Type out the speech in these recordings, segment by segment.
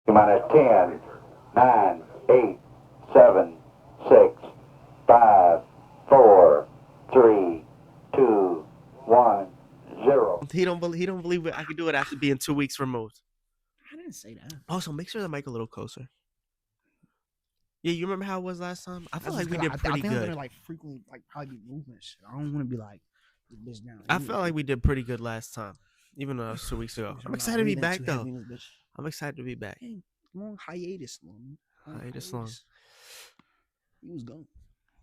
Minus 10, 9, 8, 7, 6, 5, 4, 3, 2, 1, 0. He don't believe I could do it after being 2 weeks removed. I didn't say that. Also, make sure the mic a little closer. Yeah, you remember how it was last time? I feel That's like we just did 'cause pretty I think I'm good. gonna like frequently like probably be moving and shit. I don't want to be like this bitch down. I felt like we did pretty good last time, even though it was 2 weeks ago. I'm excited to be back though. I'm excited to be back. Hey, long hiatus, long Hiatus long. He was gone.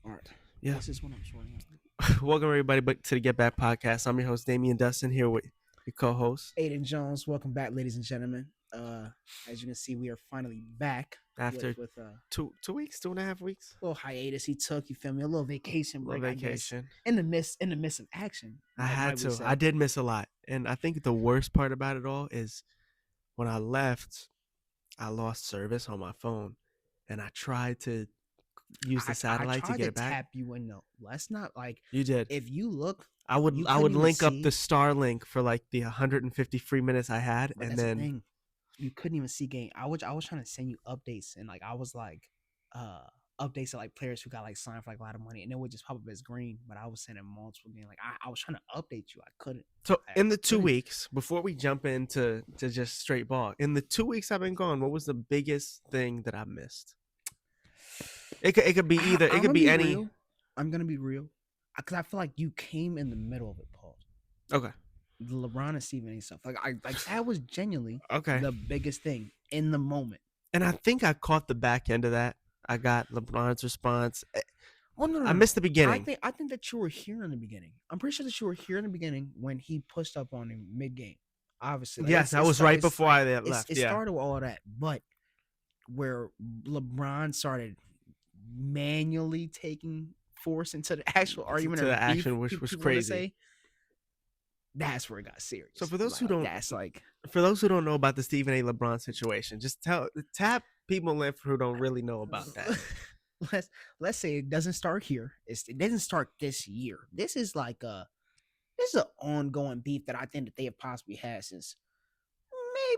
All right. Yeah. This is when I'm shorting out. Welcome everybody back to the Get Back podcast. I'm your host Damian Dusten here with your co-host Ayden Jones. Welcome back, ladies and gentlemen. As you can see, we are finally back after with 2 weeks, 2.5 weeks. A little hiatus he took. You feel me? A little vacation break. Vacation. I guess, in the midst of action. I had to. I did miss a lot, and I think the worst part about it all is when I left, I lost service on my phone, and I tried to use the satellite to get it back. Tap you in though. Let's not like you did. If you look, I would link up the Starlink for like the 150 free minutes I had, and then you couldn't even see game. I was trying to send you updates, and like I was like updates of like players who got like signed for like a lot of money, and it would just pop up as green. But I was sending multiple games. Like I was trying to update you, I couldn't. So in the 2 weeks before we jump into just straight ball, in the 2 weeks I've been gone, what was the biggest thing that I missed? It could be either. It could be any. Real. I'm gonna be real, because I feel like you came in the middle of it, Paul. Okay. The LeBron and Stephen A. stuff, like that was genuinely okay the biggest thing in the moment. And I think I caught the back end of that. I got LeBron's response. Well, no, I missed the beginning. I think that you were here in the beginning. I'm pretty sure that you were here in the beginning when he pushed up on him mid game. Obviously, yes, that was right before I left. It started with all that, but where LeBron started manually taking force into the actual argument to the action, which was crazy. That's where it got serious. So for those who don't know about the Stephen A. LeBron situation, just tap people in who don't really know about that. Let's say it doesn't start here. It doesn't start this year. This is an ongoing beef that I think that they have possibly had since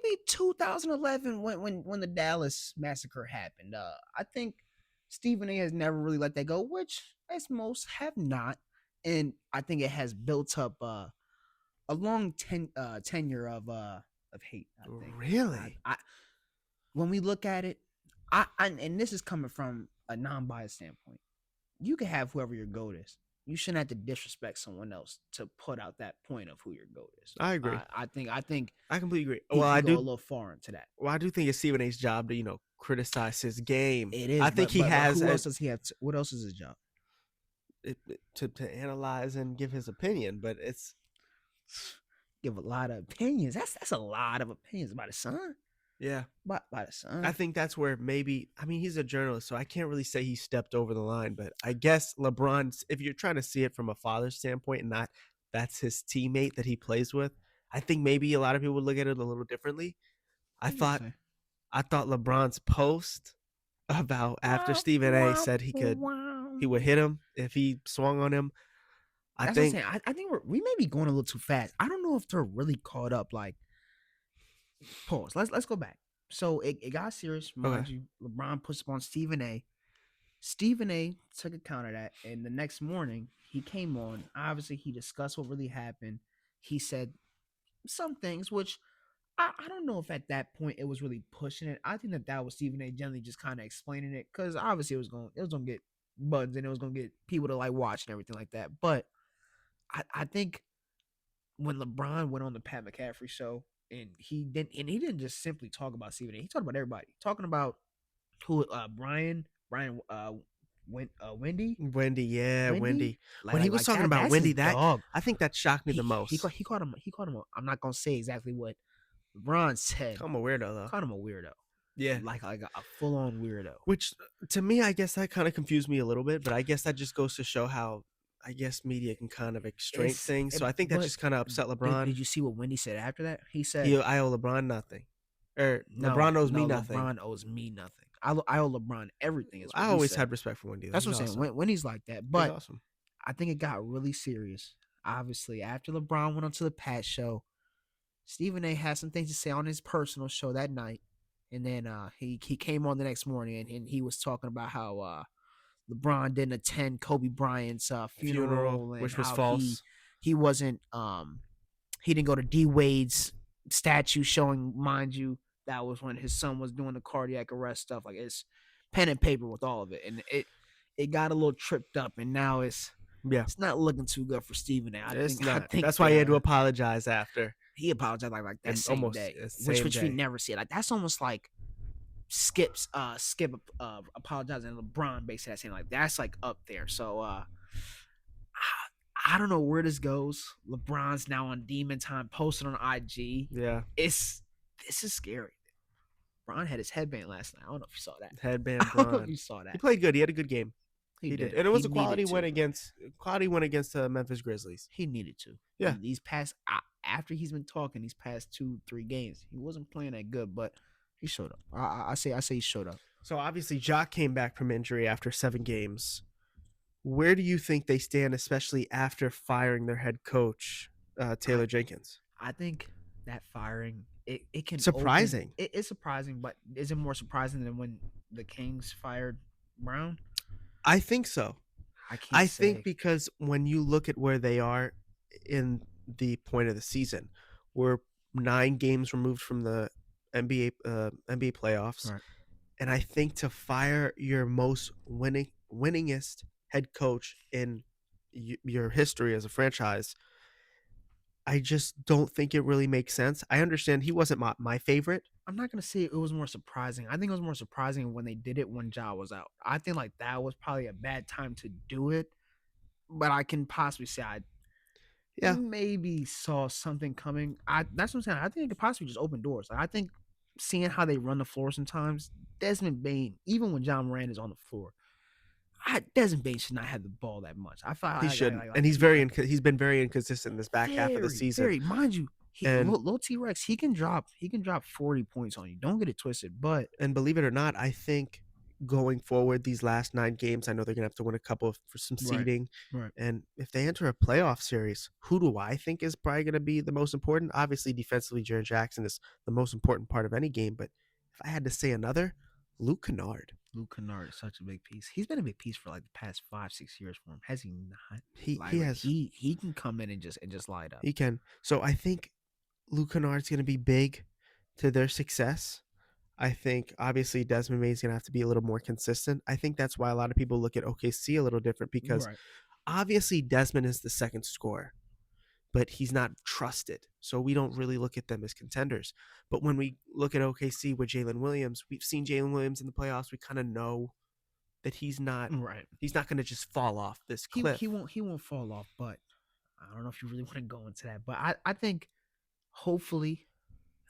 maybe 2011 when the Dallas massacre happened. I think Stephen A. has never really let that go, which as most have not, and I think it has built up a long tenure of hate. I think. Really, when we look at it, and this is coming from a non-biased standpoint, you can have whoever your GOAT is. You shouldn't have to disrespect someone else to put out that point of who your GOAT is. I agree. I think I completely agree. Well, I do go a little far into that. Well, I do think it's Stephen A's job to criticize his game. It is. I think he has. Who else does he have? What else is his job? To analyze and give his opinion, but it's give a lot of opinions. That's a lot of opinions about his son. Yeah, by the son. I think that's where maybe. I mean, he's a journalist, so I can't really say he stepped over the line. But I guess LeBron, if you're trying to see it from a father's standpoint, and not that's his teammate that he plays with, I think maybe a lot of people would look at it a little differently. I thought LeBron's post about after Stephen A. said he would hit him if he swung on him. I think we may be going a little too fast. I don't know if they're really caught up. Like, pause. Let's go back. So it got serious. Mind you, LeBron puts up on Stephen A. Stephen A. took account of that, and the next morning he came on. Obviously, he discussed what really happened. He said some things, which I don't know if at that point it was really pushing it. I think that was Stephen A. generally just kind of explaining it, because obviously it was gonna get buttons and it was gonna get people to like watch and everything like that. But I think when LeBron went on the Pat McCaffrey show, and he didn't just simply talk about Stephen A. He talked about everybody, talking about who Brian Wendy. Wendy. When he was talking about Wendy, I think that shocked me the most. He called him. I'm not gonna say exactly what LeBron said. Call him a weirdo though. Called him a weirdo. Yeah, like a full on weirdo. Which to me, I guess that kind of confused me a little bit. But I guess that just goes to show how media can kind of extract things. So I think that just kind of upset LeBron. Did you see what Wendy said after that? He said, I owe LeBron nothing. LeBron owes me nothing. LeBron owes me nothing. I owe LeBron everything. I always had respect for Wendy. That's what I'm saying. Wendy's like that. But awesome. I think it got really serious. Obviously, after LeBron went on to the Pat show, Stephen A. had some things to say on his personal show that night. And then he came on the next morning and he was talking about how LeBron didn't attend Kobe Bryant's funeral and which was how false. he wasn't he didn't go to D Wade's statue showing, mind you, that was when his son was doing the cardiac arrest stuff. Like, it's pen and paper with all of it, and it got a little tripped up, and now it's not looking too good for Stephen A. I think that's why he had to apologize after. He apologized like that And same almost day, same which day. we never see. Like, that's almost like Skip apologizing and LeBron basically saying like that's like up there. So I don't know where this goes. LeBron's now on Demon Time, posted on IG. Yeah, this is scary. Bron had his headband last night. I don't know if you saw that. Headband I don't know if Bron. you saw that. He played good. He had a good game. He did. And it was He a quality needed win to. against the Memphis Grizzlies. He needed to. Yeah. These past after he's been talking these past 2-3 games, he wasn't playing that good, but he showed up. I say he showed up. So obviously Jock came back from injury after 7 games. Where do you think they stand, especially after firing their head coach, Taylor Jenkins? I think that firing it can surprising. It's surprising, but is it more surprising than when the Kings fired Brown? I think so. I think because when you look at where they are in the point of the season, we're 9 games removed from the NBA playoffs, right. And I think to fire your most winningest head coach in your history as a franchise, I just don't think it really makes sense. I understand he wasn't my favorite. I'm not gonna say it was more surprising. I think it was more surprising when they did it when Ja was out. I think like that was probably a bad time to do it, but I can possibly say I maybe saw something coming. That's what I'm saying. I think it could possibly just open doors. Like, I think seeing how they run the floor sometimes, Desmond Bane, even when John Moran is on the floor, Desmond Bane should not have the ball that much. I thought he shouldn't, and he's been very inconsistent in this back half of the season. Mind you, little T-Rex, he can drop 40 points on you. Don't get it twisted. And believe it or not, I think going forward these last 9 games, I know they're gonna have to win a couple for some seeding. Right. And if they enter a playoff series, who do I think is probably gonna be the most important? Obviously, defensively, Jaren Jackson is the most important part of any game. But if I had to say another, Luke Kennard. Luke Kennard is such a big piece. He's been a big piece for like the past 5-6 years for him, has he not? He has. He can come in and just light up. He can. So I think Luke Kennard's going to be big to their success. I think obviously Desmond Bane's going to have to be a little more consistent. I think that's why a lot of people look at OKC a little different because obviously Desmond is the second scorer, but he's not trusted. So we don't really look at them as contenders. But when we look at OKC with Jalen Williams, we've seen Jalen Williams in the playoffs. We kind of know that he's not He's not going to just fall off this cliff. He won't fall off, but I don't know if you really want to go into that. But I think hopefully,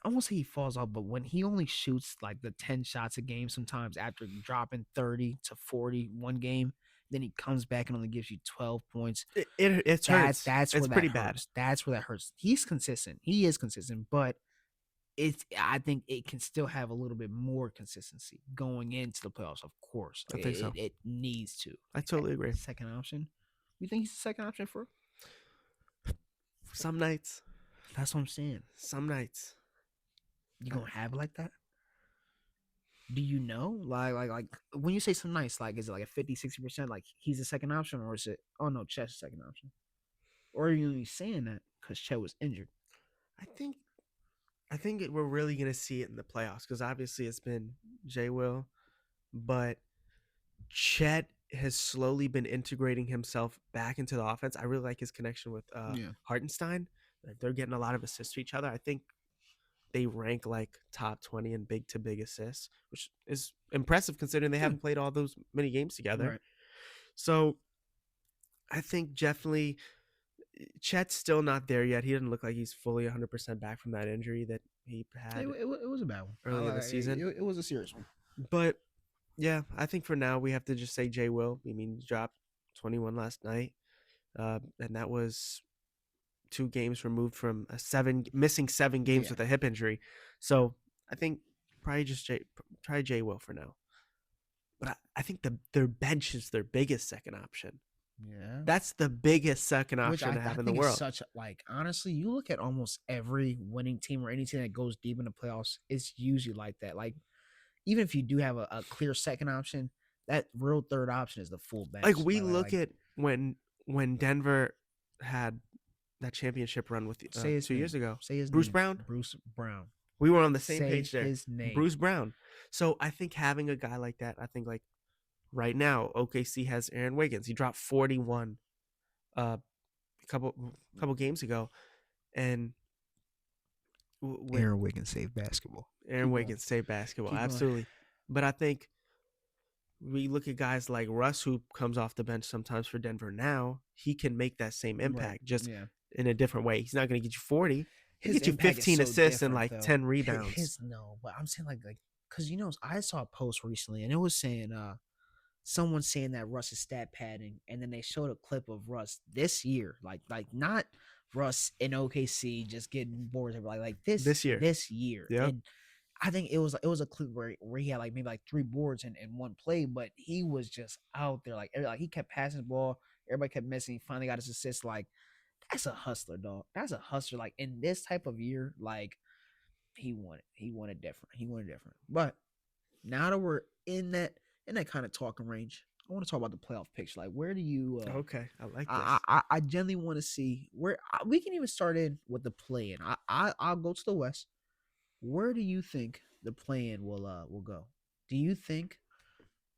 I won't say he falls off, but when he only shoots like the 10 shots a game sometimes after dropping 30 to 40 one game, then he comes back and only gives you 12 points. It hurts. That's it's pretty bad. That's where that hurts. He's consistent. He is consistent, but I think it can still have a little bit more consistency going into the playoffs, of course. I think so. It needs to. I totally agree. Second option. You think he's the second option for? Some nights. That's what I'm saying. Some nights. You gonna have it like that? Do you know? Like when you say some nights, like is it like a 50-60%? Like he's the second option, or is it? Oh no, Chet's the second option. Or are you only saying that because Chet was injured? I think we're really gonna see it in the playoffs because obviously it's been J. Will, but Chet has slowly been integrating himself back into the offense. I really like his connection with Hartenstein. They're getting a lot of assists to each other. I think they rank like top 20 in big to big assists, which is impressive considering they haven't played all those many games together. Right. So I think definitely Chet's still not there yet. He doesn't look like he's fully 100% back from that injury that he had. It was a bad one early in the season. It was a serious one. But yeah, I think for now we have to just say J. Will. I mean, he dropped 21 last night, and that was 2 games removed from missing 7 games with a hip injury. So I think probably just try J. Will for now. But I think their bench is their biggest second option. Yeah. That's the biggest second Which option I to have in the think is world. such like honestly, you look at almost every winning team or any team that goes deep in the playoffs, it's usually like that. Like even if you do have a clear second option, that real third option is the full bench. Like we look at when Denver had that championship run with say his 2 years name. ago. Say his Bruce name. Brown. Bruce Brown. We were on the same Say page there. his name. Bruce Brown. So I think having a guy like that, I think like right now, OKC has Aaron Wiggins. He dropped 41 a couple games ago, and with Aaron Wiggins saved basketball. Aaron Wiggins saved basketball, Keep going. absolutely. But I think we look at guys like Russ, who comes off the bench sometimes for Denver now. He can make that same impact, just in a different way. He's not going to get you 40. He'll get you 15 assists and like 10 rebounds. No, but I'm saying like because I saw a post recently and it was saying someone saying that Russ is stat padding, and then they showed a clip of Russ this year, like not Russ in OKC just getting boards like this year. Yeah. And I think it was a clip where he had like maybe like 3 boards in one play, but he was just out there like he kept passing the ball, everybody kept missing. He finally got his assist. Like that's a hustler, dog. That's a hustler. Like in this type of year, like he wanted different. But now that we're in that kind of talking range, I want to talk about the playoff picture. Like, where do you? Okay, I like this. I genuinely want to see where we can even start in with the play-in. I'll go to the West. Where do you think the play-in will go? Do you think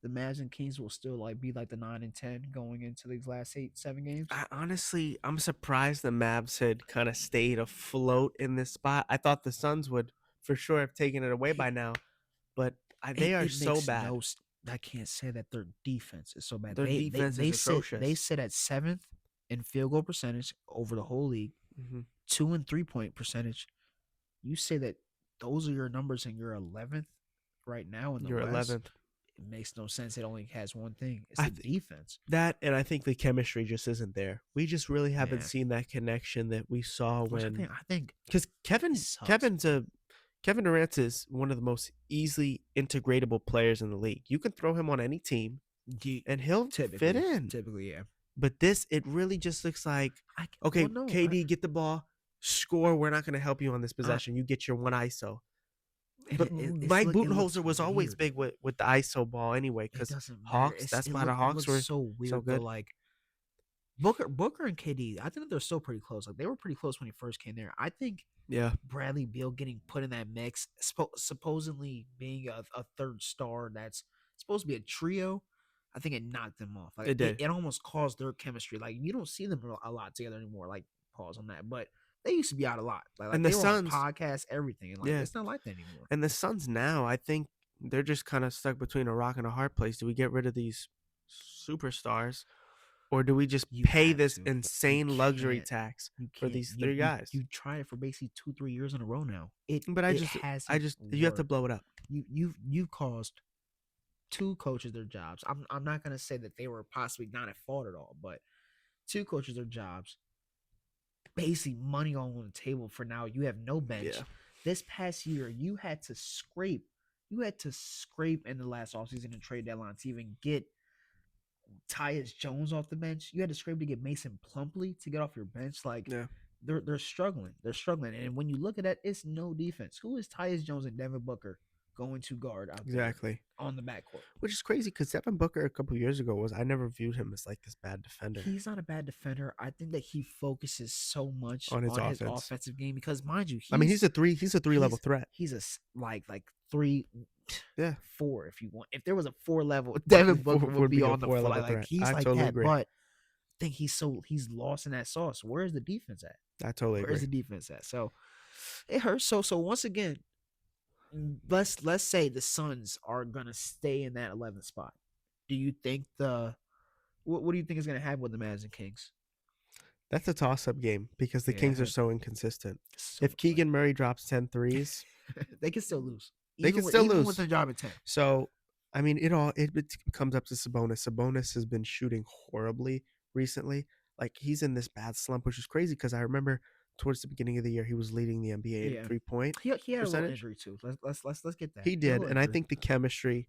the Mavs and Kings will still like be like the 9 and 10 going into these last 7 games? Honestly, I'm surprised the Mavs had kind of stayed afloat in this spot. I thought the Suns would for sure have taken it away by now, but they are so bad. I can't say that their defense is so bad. Their defense is atrocious. They sit at 7th in field goal percentage over the whole league, 2 and 3-point percentage. You say that those are your numbers and you're 11th right now in the West. 11th. It makes no sense. It only has one thing. It's the defense. That, and I think the chemistry just isn't there. We just really haven't seen that connection that we saw when I think because Kevin Durant is one of the most easily integratable players in the league. You can throw him on any team, and he'll fit in. Typically, yeah. But it really just looks like, KD, get the ball, score. We're not going to help you on this possession. You get your one ISO. But Mike Budenholzer was always big with the ISO ball anyway, because Hawks. That's why the Hawks were so weird. So good. Though, like Booker and KD, I think they're still pretty close. Like they were pretty close when he first came there. I think Bradley Beal getting put in that mix, supposedly being a third star that's supposed to be a trio, I think it knocked them off. Like it did. It almost caused their chemistry. Like you don't see them a lot together anymore. Like pause on that, but they used to be out a lot. Like and the they were Suns on podcasts, everything. And it's not like that anymore. And the Suns now, I think they're just kind of stuck between a rock and a hard place. Do we get rid of these superstars, or do we just pay this insane luxury tax for these 3 guys? You try it for basically 2-3 years in a row now. You have to blow it up. You've caused 2 coaches their jobs. I'm not gonna say that they were possibly not at fault at all, but 2 coaches their jobs. Basically, money all on the table for now. You have no bench. Yeah. This past year, you had to scrape in the last offseason and trade deadline to even get Tyus Jones off the bench. You had to scrape to get Mason Plumlee to get off your bench. Like they're struggling. They're struggling. And when you look at that, it's no defense. Who is Tyus Jones and Devin Booker going to guard out there on the backcourt? Which is crazy because Devin Booker a couple years ago I never viewed him as like this bad defender. He's not a bad defender. I think that he focuses so much on his offensive game because, mind you, he's a 3 level threat. He's a like 3, 4 if you want. If there was a 4 level, Devin Booker would be on the 4 level threat. He's like that, agree. But I think he's lost in that sauce. Where's the defense at? I totally agree. Where's the defense at? So it hurts. So once again, let's say the Suns are gonna stay in that 11th spot. Do you think what do you think is gonna happen with the Mavs and Kings? That's a toss-up game because the Kings are so inconsistent. If Keegan Murray drops 10 threes, they can still lose. Even with their job at 10. So, it comes up to Sabonis. Sabonis has been shooting horribly recently. Like he's in this bad slump, which is crazy because I remember towards the beginning of the year he was leading the NBA in 3-point. He had a little injury too. Let's get that. He did, and I think the chemistry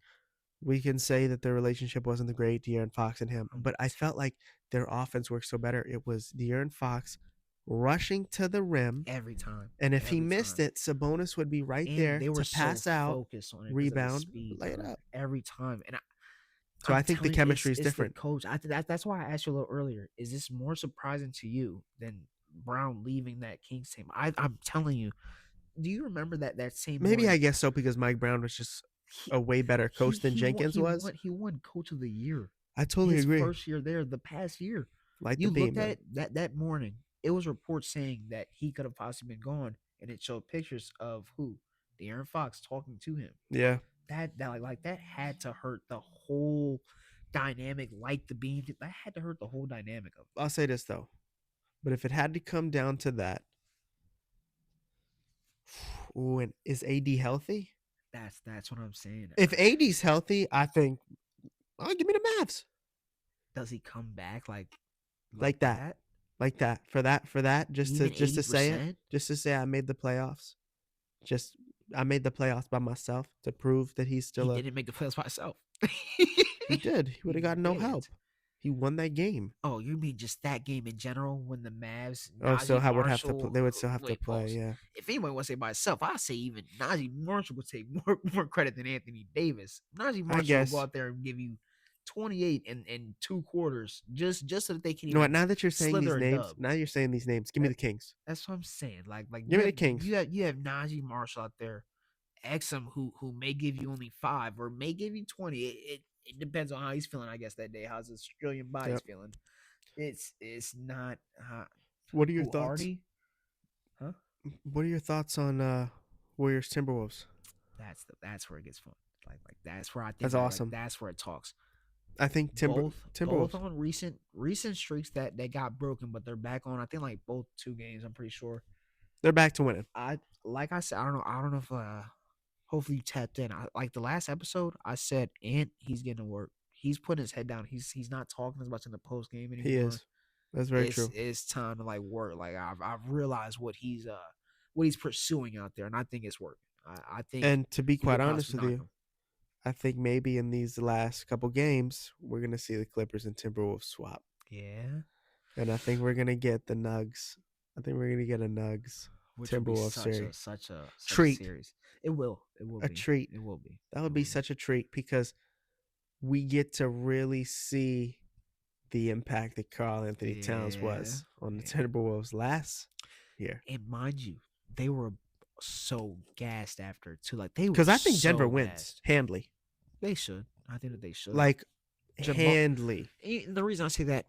We can say that their relationship wasn't the great, De'Aaron Fox and him, but I felt like their offense worked so better. It was De'Aaron Fox rushing to the rim, every time. and if he every missed time. it, Sabonis would be right And there they were to so pass out, focused on it because of the rebound, speed, lay it bro. up. Every time. And So I'm I think the telling you, chemistry is it's different. the coach. That's why I asked you a little earlier. Is this more surprising to you than Brown leaving that Kings team? I'm telling you. Do you remember that same Maybe morning? I guess so because Mike Brown was just a way better coach than Jenkins was. He won Coach of the Year. I totally His agree. first year there, the past year. Light the You beam, looked man. at it that morning. It was reports saying that he could have possibly been gone, and it showed pictures of who, De'Aaron Fox, talking to him. Yeah. That that had to hurt the whole dynamic. Like the beam, that had to hurt the whole dynamic of it. I'll say this though, but if it had to come down to that, ooh, and is AD healthy? That's what I'm saying. If AD's healthy, I think, oh, give me the Mavs. Does he come back Like that. Like that. For that, just Even to say it, 80%? just to say I made the playoffs. Just I made the playoffs by myself to prove that he's still He didn't make the playoffs by himself. He did. He would have got no didn't. help. He won that game. Oh, you mean just that game in general when the Mavs? Oh, so Najee I would have to. Marshall- They would still have to wait, play. pause. Yeah. If anyone wants to say by itself, I say even Najee Marshall would take more credit than Anthony Davis. Najee Marshall will guess. go out there and give you 28 in 2 quarters just so that they can You know what? even. Now that you're saying these slither a names, dub. now you're saying these names. Give me the Kings. That's what I'm saying. Like Give me the Kings. You have Najee Marshall out there, Exum who may give you only 5 or may give you 20. It depends on how he's feeling. I guess that day, how's his Australian body's feeling. It's not. What are your who, thoughts? Artie? Huh? What are your thoughts on Warriors Timberwolves? That's where it gets fun. Like that's where I think That's awesome. That's where it talks. I think Timberwolves both on recent streaks that got broken, but they're back on. I think like both 2 games. I'm pretty sure they're back to winning. I said, I don't know if hopefully you tapped in. Like the last episode, I said, Ant, he's getting to work. He's putting his head down. He's not talking as much in the post game anymore. He is. That's very true. It's time to like work. Like I've realized what he's pursuing out there, and I think it's working. I think. And to be he quite could honest with possibly you, knock him. I think maybe in these last couple games we're gonna see the Clippers and Timberwolves swap. Yeah. And I think we're gonna get the Nugs. I think we're gonna get a Nugs Which will be Timberwolves such series. such a Treat. series. It will. A be. treat. It will be. That would be such a treat because we get to really see the impact that Karl Anthony Towns was on the Timberwolves last year. And mind you, they were so gassed after it too. Like they were Because I think Denver so wins gassed. handily. They should. I think that they should. Like Jamal- handily. The reason I say that,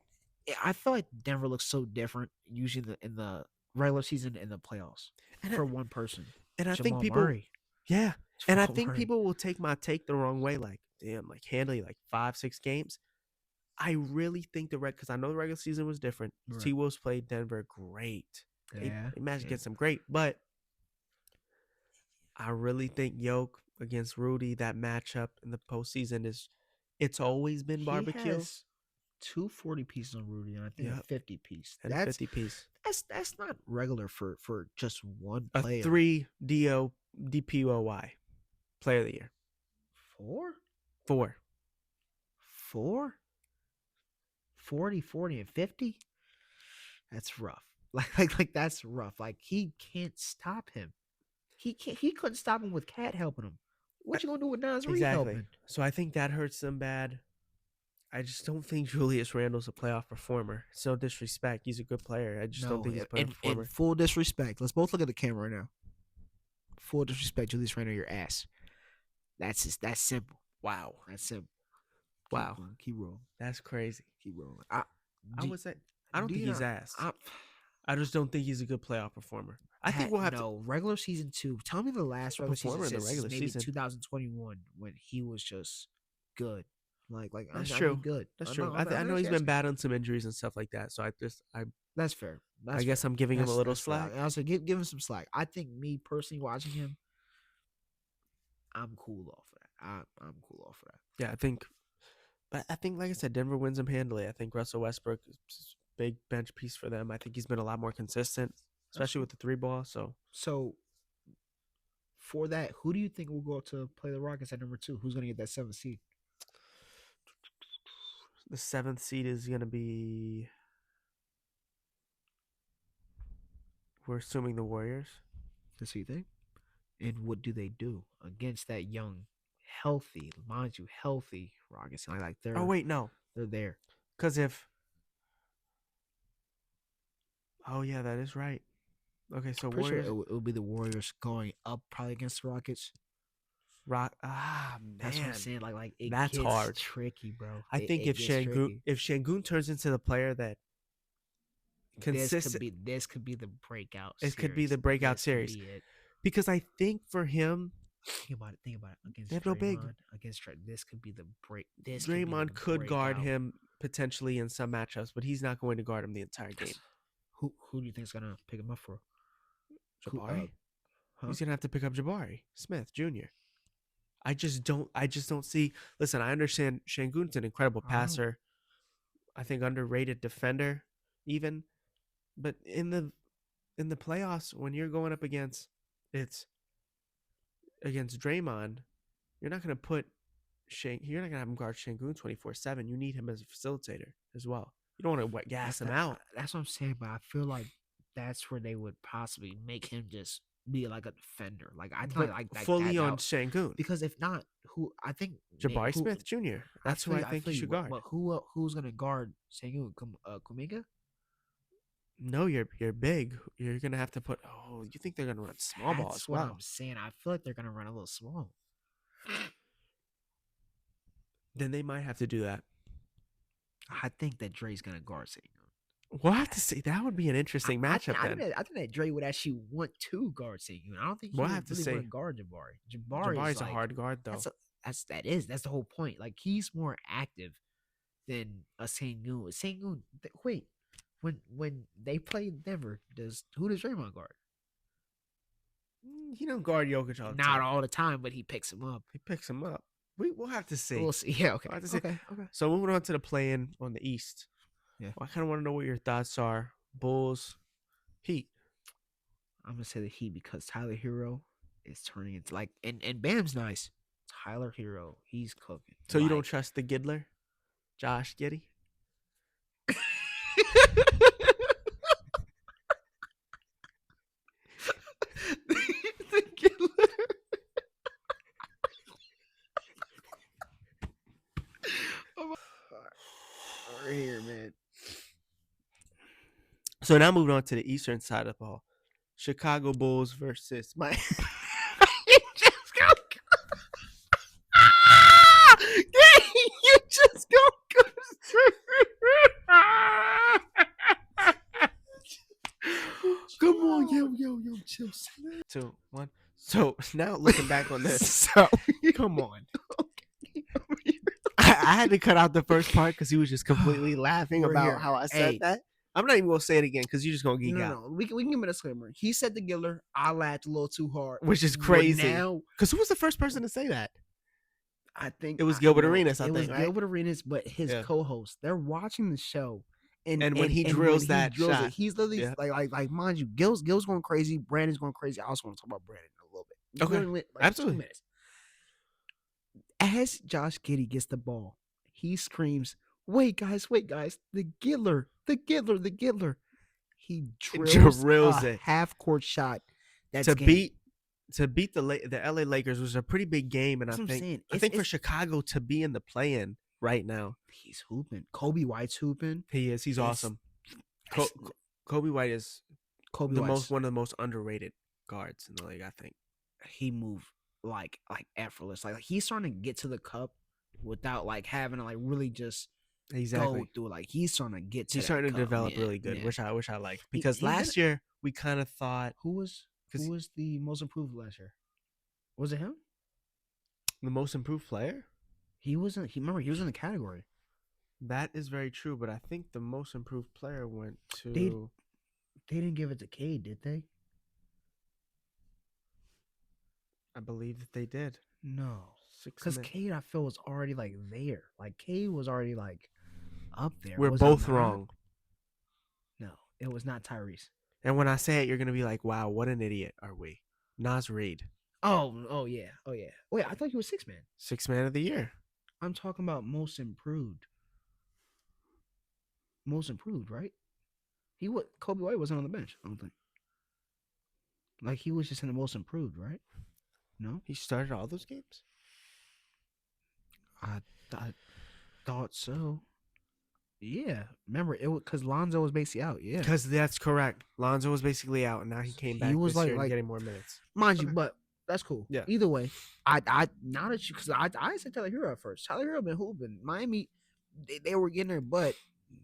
I feel like Denver looks so different usually in the regular season and the playoffs for one person. And I think Jamal people, Murray. yeah, and I Jamal think Murray. people will take my take the wrong way. Like, damn, like handily, like 5-6 games. I really think because I know the regular season was different. Right. T-Wolves played Denver great. Yeah. They managed to get some great, but I really think Yoke against Rudy, that matchup in the postseason it's always been barbecue. He has 2 40 pieces on Rudy, and I think a 50 piece. And a 50 piece. That's not regular for just one A player. 3 DPOY player of the year. 4? 40, 40, and 50? That's rough. Like that's rough. Like he can't stop him. He couldn't stop him with Cat helping him. What you gonna do with Nas Reed helping? So I think that hurts them bad. I just don't think Julius Randle's a playoff performer. So disrespect. He's a good player. I just don't think he's a playoff performer. In full disrespect. Let's both look at the camera right now. Full disrespect, Julius Randle, your ass. That's simple. Wow. That's simple. Wow. Keep rolling. That's crazy. Keep rolling. I would say I don't think he's ass. I just don't think he's a good playoff performer. I think we'll have regular season 2. Tell me the last regular season in the regular maybe season. 2021 when he was just good. Like that's true. Good. That's true. I know he's been battling some injuries and stuff like that. So that's fair. I guess I'm giving him a little slack. I also give him some slack. I think me personally watching him, I'm cool off of that. I'm cool off of that. Yeah, I think like I said, Denver wins him handily. I think Russell Westbrook is a big bench piece for them. I think he's been a lot more consistent, especially with the 3 ball. So for that, who do you think will go to play the Rockets at number 2? Who's going to get that 7th seed? The 7th seed is going to be. We're assuming the Warriors. That's what you think. And what do they do against that young, healthy, mind you, healthy Rockets? Like they're Oh wait, no, they're there. because if. Oh yeah, that is right. Okay, so Pretty Warriors. sure it will be the Warriors going up probably against the Rockets. Rock. Man, That's what I'm saying. Like it that's gets hard. tricky, bro. I think it gets tricky. if Şengün turns into the player that consistent, this could be the breakout. it could be the series. breakout This could series. be it. Because I think for him, Think about it. Against they have no big. Draymond, this could be the break. This Draymond could guard breakout. him potentially in some matchups, but he's not going to guard him the entire game. Who do you think's gonna pick him up for? Jabari. Huh? He's gonna have to pick up Jabari Smith Jr. I just don't see. Listen, I understand Şengün's an incredible passer. I think underrated defender, even. But in the playoffs, when you're going up against Draymond, you're not gonna put you're not gonna have him guard Şengün 24/7. You need him as a facilitator as well. You don't want to gas him out. That's what I'm saying, but I feel like that's where they would possibly make him just be like a defender. Like I think like fully that on out. Şengün. Because if not, who I think Jabari Smith Jr. That's who I think you should guard. But who's gonna guard Şengün? Kuminga? No, you're big. You're gonna have to put. Oh, you think they're gonna run small ball as well? That's what I'm saying. I feel like they're gonna run a little small. Then they might have to do that. I think that Dre's gonna guard Şengün. We'll have to see. That would be an interesting matchup. I think that Dre would actually want to guard Şengün. I don't think he We'll would have to really see. want to guard Jabari. Jabari's like, a hard guard though. That's the whole point. Like he's more active than a Şengün. Şengün. Wait, when they play Denver, who does Draymond guard? He don't guard Jokic all the time. Not all the time, but he picks him up. He picks him up. We'll have to see. We'll see. Yeah, okay. We'll have to see. Okay. So moving on to the play-in on the East. Yeah. Well, I kind of want to know what your thoughts are. Bulls, Heat. I'm gonna say the Heat because Tyler Hero is turning into like and Bam's nice. Tyler Hero, he's cooking. So you don't trust the Giddler, Josh Giddey? The Giddler. We're here, man. So now moving on to the eastern side of the ball. Chicago Bulls versus my You just go Come on, yo, chill. 2, 1. So now looking back on this, So come on. I had to cut out the first part because he was just completely laughing We're about here. how I said Hey. that. I'm not even gonna say it again because you're just gonna geek out, No. We can give him a disclaimer. He said the Giddler. I laughed a little too hard, which is But crazy. now Because who was the first person to say that? I think It was I Gilbert know, Arenas, I It was think, right? Gilbert Arenas, but his Yeah. co-host. They're watching the show, And when he drills that shot. he's literally Yeah. like mind you, Gil's going crazy. Brandon's going crazy. I also want to talk about Brandon a little bit. Okay. Literally, Absolutely. 2 minutes. As Josh Giddey gets the ball, he screams, "Wait, guys! The Giddler!" He drills it. half-court shot. That's to game. beat the LA Lakers was a pretty big game, and That's I what I'm think saying. I think for Chicago to be in the play-in right now, He's hooping. Kobe White's hooping. he is. He's It's- awesome. That's- Kobe White is Kobe the White's, one of the most underrated guards in the league, I think. he moved like effortless. Like he's starting to get to the cup without like having to like really just Exactly. go through it. Like he's starting to get to He's that starting to cup. develop Yeah, really good, yeah. which I liked because he's last year we kind of thought Who was the most improved last year? Was it him? the most improved player. He wasn't. He was in the category. That is very true, but I think the most improved player went to. They didn't give it to Cade, did they? I believe that they did. No, 6 because minutes. Cade I feel was already like there. Like Cade was already like up there. We're Was it both not? wrong. No, it was not Tyrese. And when I say it, you're gonna be like, "Wow, what an idiot are we?" Nas Reed, Oh yeah. Wait, I thought he was 6 man. 6th man of the year. I'm talking about most improved. most improved, right? Kobe White wasn't on the bench. I don't think. Like he was just in the most improved, right? No, He started all those games. I thought so. Yeah, remember it was because Lonzo was basically out. Yeah, Because that's correct. Lonzo was basically out, and now he came back was this year and like getting more minutes. mind you, Okay. but that's cool. Yeah. Either way, I now that you because I said Tyler Hero at first. Tyler Hero been hooping. Miami, they were getting their butt.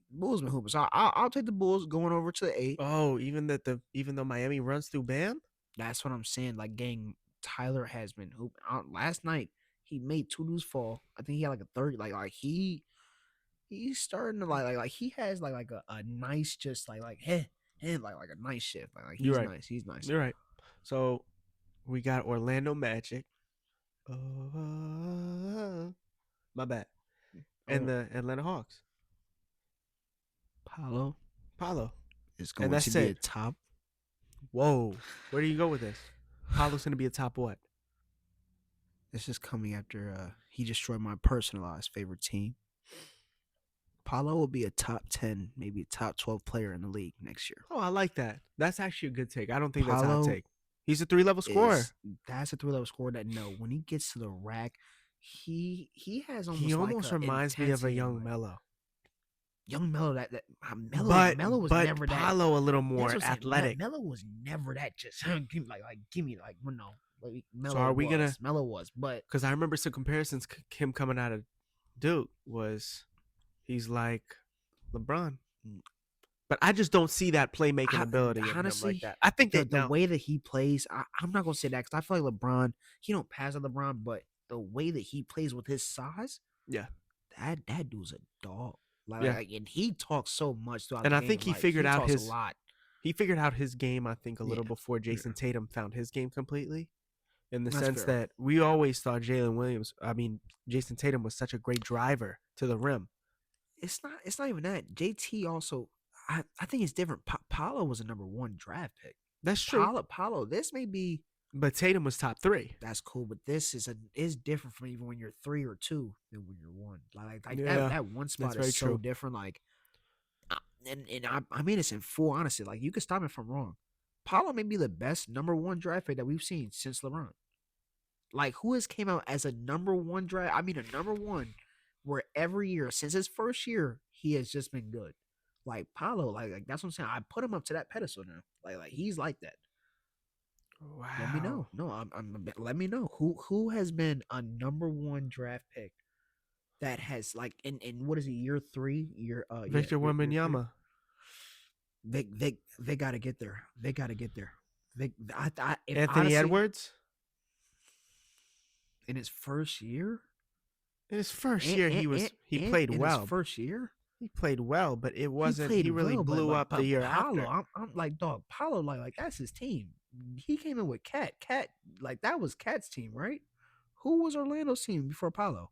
Bulls been hooping. So I'll take the Bulls going over to the 8. Oh, even though Miami runs through Bam. That's what I'm saying. Like, gang, Tyler has been hooping. Last night he made 2 dudes fall. I think he had like a 30. Like he's starting to like he has like a nice just like hey like a nice shift. Like he's You're right. nice. He's nice. You're right. So we got Orlando Magic. My bad. And the Atlanta Hawks. Paulo is going that's to be a it. top. Whoa. Where do you go with this? Paulo's going to be a top what? This is coming after he destroyed my personalized favorite team. Paulo will be a top 10, maybe a top 12 player in the league next year. Oh, I like that. That's actually a good take. I don't think that's a Paolo hot take. He's a 3-level scorer. That's a 3-level scorer that when he gets to the rack, he has almost He almost like reminds me of a intensity young like, Melo. Young Melo Melo was but never that. Paulo a little more That's what I'm saying. athletic. Melo was never that. Just give me no. Like, Melo So are we gonna? Melo was, but because I remember some comparisons. Him coming out of Duke was he's like LeBron, but I just don't see that playmaking ability in honestly, him like that. I think the way that he plays, I'm not gonna say that because I feel like LeBron. He don't pass at LeBron, but the way that he plays with his size, yeah, that dude's a dog. Yeah. And he talks so much throughout and the I game. think he like, figured out talks his a lot. He figured out his game. I think a little Yeah. before Jason Tatum found his game completely. In the That's sense fair. that we always thought Jason Tatum was such a great driver to the rim. It's not even that. JT also, I think it's different. Paulo was a number 1 draft pick. That's true. Paulo, this may be, but Tatum was top 3. That's cool, but this is different from even when you're 3 or 2 than when you're 1. Like Yeah, that one spot very is so true. different. Like, and I mean this in full honesty. Like, you can stop me if I'm wrong. Paulo may be the best number 1 draft pick that we've seen since LeBron. Like, who has came out as a number 1 draft? I mean, a number 1 where every year since his first year he has just been good. Like Paulo, like that's what I'm saying. I put him up to that pedestal now. Like he's like that. Wow. Let me know. No, I'm let me know who has been a number 1 draft pick that has like in what is it, year 3? Victor Wembanyama. They gotta get there. They gotta get there. Anthony Edwards. In his first year. In his first year, he played well. His first year, he played well, but it wasn't. He really blew up the year after. I'm like, dog. Paulo, like that's his team. He came in with Cat, like that was Cat's team, right? Who was Orlando's team before Paulo?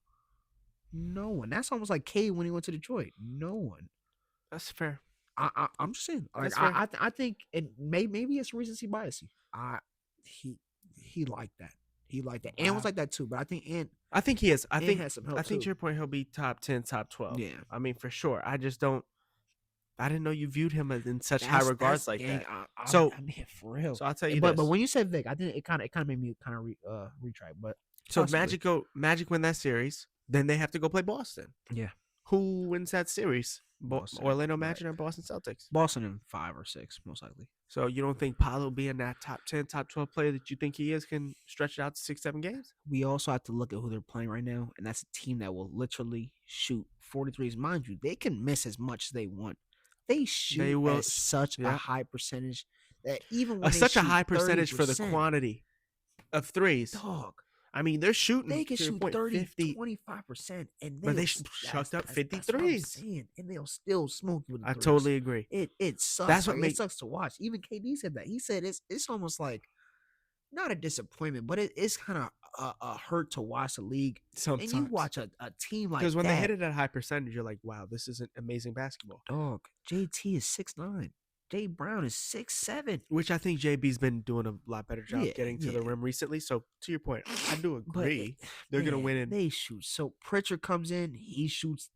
No one. That's almost like Cade when he went to Detroit. No one. That's fair. I'm just saying. Like I think it maybe it's recency bias. He liked that. He liked that. And was like that too. But I think he is. I think has some help to your point, he'll be top 10, top 12. Yeah. I mean, for sure. I just don't. I didn't know you viewed him in such high regards like that. I mean, for real. So I'll tell you but this. when you said Vic, I think it kind of made me kind of retract. But so Magic win that series, then they have to go play Boston. Yeah. Who wins that series? Boston, Orlando Magic or Boston Celtics? Boston in 5 or 6, most likely. So you don't think Paulo being that top 10, top 12 player that you think he is can stretch it out to 6, 7 games? We also have to look at who they're playing right now, and that's a team that will literally shoot 43s. Mind you, they can miss as much as they want. They shoot at such a high percentage that even when such a high percentage for the quantity of threes. Dog. I mean, they're shooting. They can shoot 30, 50, 25%, but they chucked up 53s. And they'll still smoke you with the I threes. totally agree. It sucks. That's what it sucks to watch. Even KD said that. He said it's almost like not a disappointment, but it's kind of a hurt to watch the league. Sometimes. And you watch a team like that. Because when they hit it at high percentage, you're like, wow, this is an amazing basketball. Dog, JT is 6'9". Jay Brown is 6'7". Which I think JB's been doing a lot better job getting to the rim recently. So to your point, I do agree. They're going to win. They shoot. So Pritchard comes in. He shoots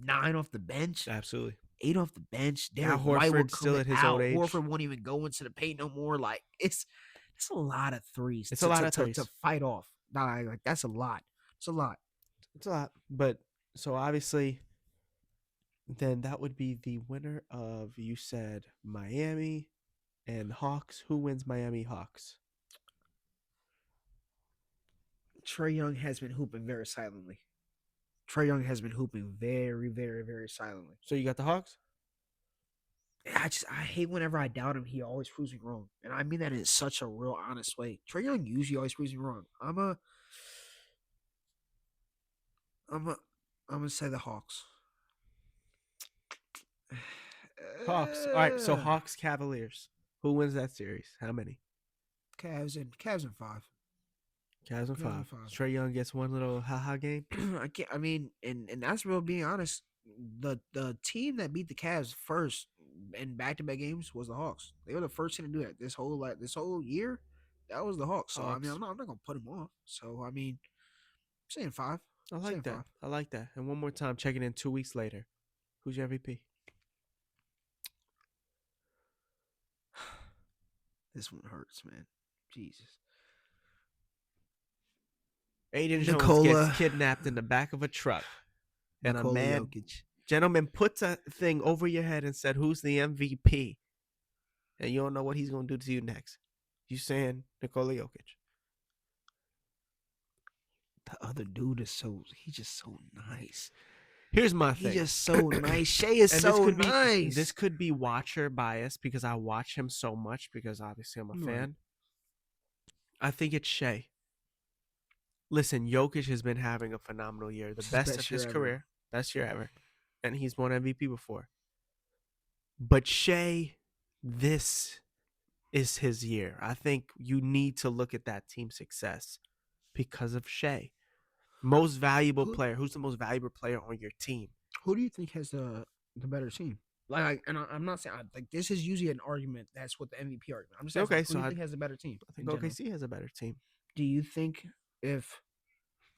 9 off the bench. Absolutely. 8 off the bench. Now Derek White will Horford's still come at his out. old age. Horford won't even go into the paint no more. Like it's a lot of threes. It's a lot of threes to fight off. Nah, like that's a lot. It's a lot. It's a lot. But so obviously, then that would be the winner of, you said, Miami and Hawks. Who wins Miami Hawks? Trae Young has been hooping very silently. Trae Young has been hooping very, very, very silently. So you got the Hawks? I hate whenever I doubt him. He always proves me wrong, and I mean that in such a real honest way. Trae Young usually always proves me wrong. I'm gonna say the Hawks. Hawks. All right. So Hawks Cavaliers. Who wins that series? How many? Cavs in 5. Cavs in Cavs in 5. five. Trae Young gets one little haha game. I can't. I mean, and that's real. Being honest, the team that beat the Cavs first in back-to-back games was the Hawks. They were the first team to do that this whole year. That was the Hawks. So I mean, I'm not gonna put them off. So I mean, I'm saying 5. I like that. 5. I like that. And one more time, checking in 2 weeks later. Who's your MVP? This one hurts, man. Jesus. Ayden Jones Nikola- gets kidnapped in the back of a truck. And Nikola a man, Jokic. gentleman, puts a thing over your head and said, "Who's the MVP?" And you don't know what he's going to do to you next. You saying Nikola Jokic. The other dude is he's just so nice. Here's my thing. He's just so nice. Shea is And so this could nice. This could be watcher bias because I watch him so much because obviously I'm a Right. fan. I think it's Shea. Listen, Jokic has been having a phenomenal year. The It's his best best of his year ever. career. Best year ever. And he's won MVP before. But Shea, this is his year. I think you need to look at that team success because of Shea. Most valuable player. Who's the most valuable player on your team? Who do you think has the better team? I'm not saying like this is usually an argument that's what the MVP argument. I'm just asking, Okay, who so do you think has the better team? I think in general? OKC has a better team. Do you think if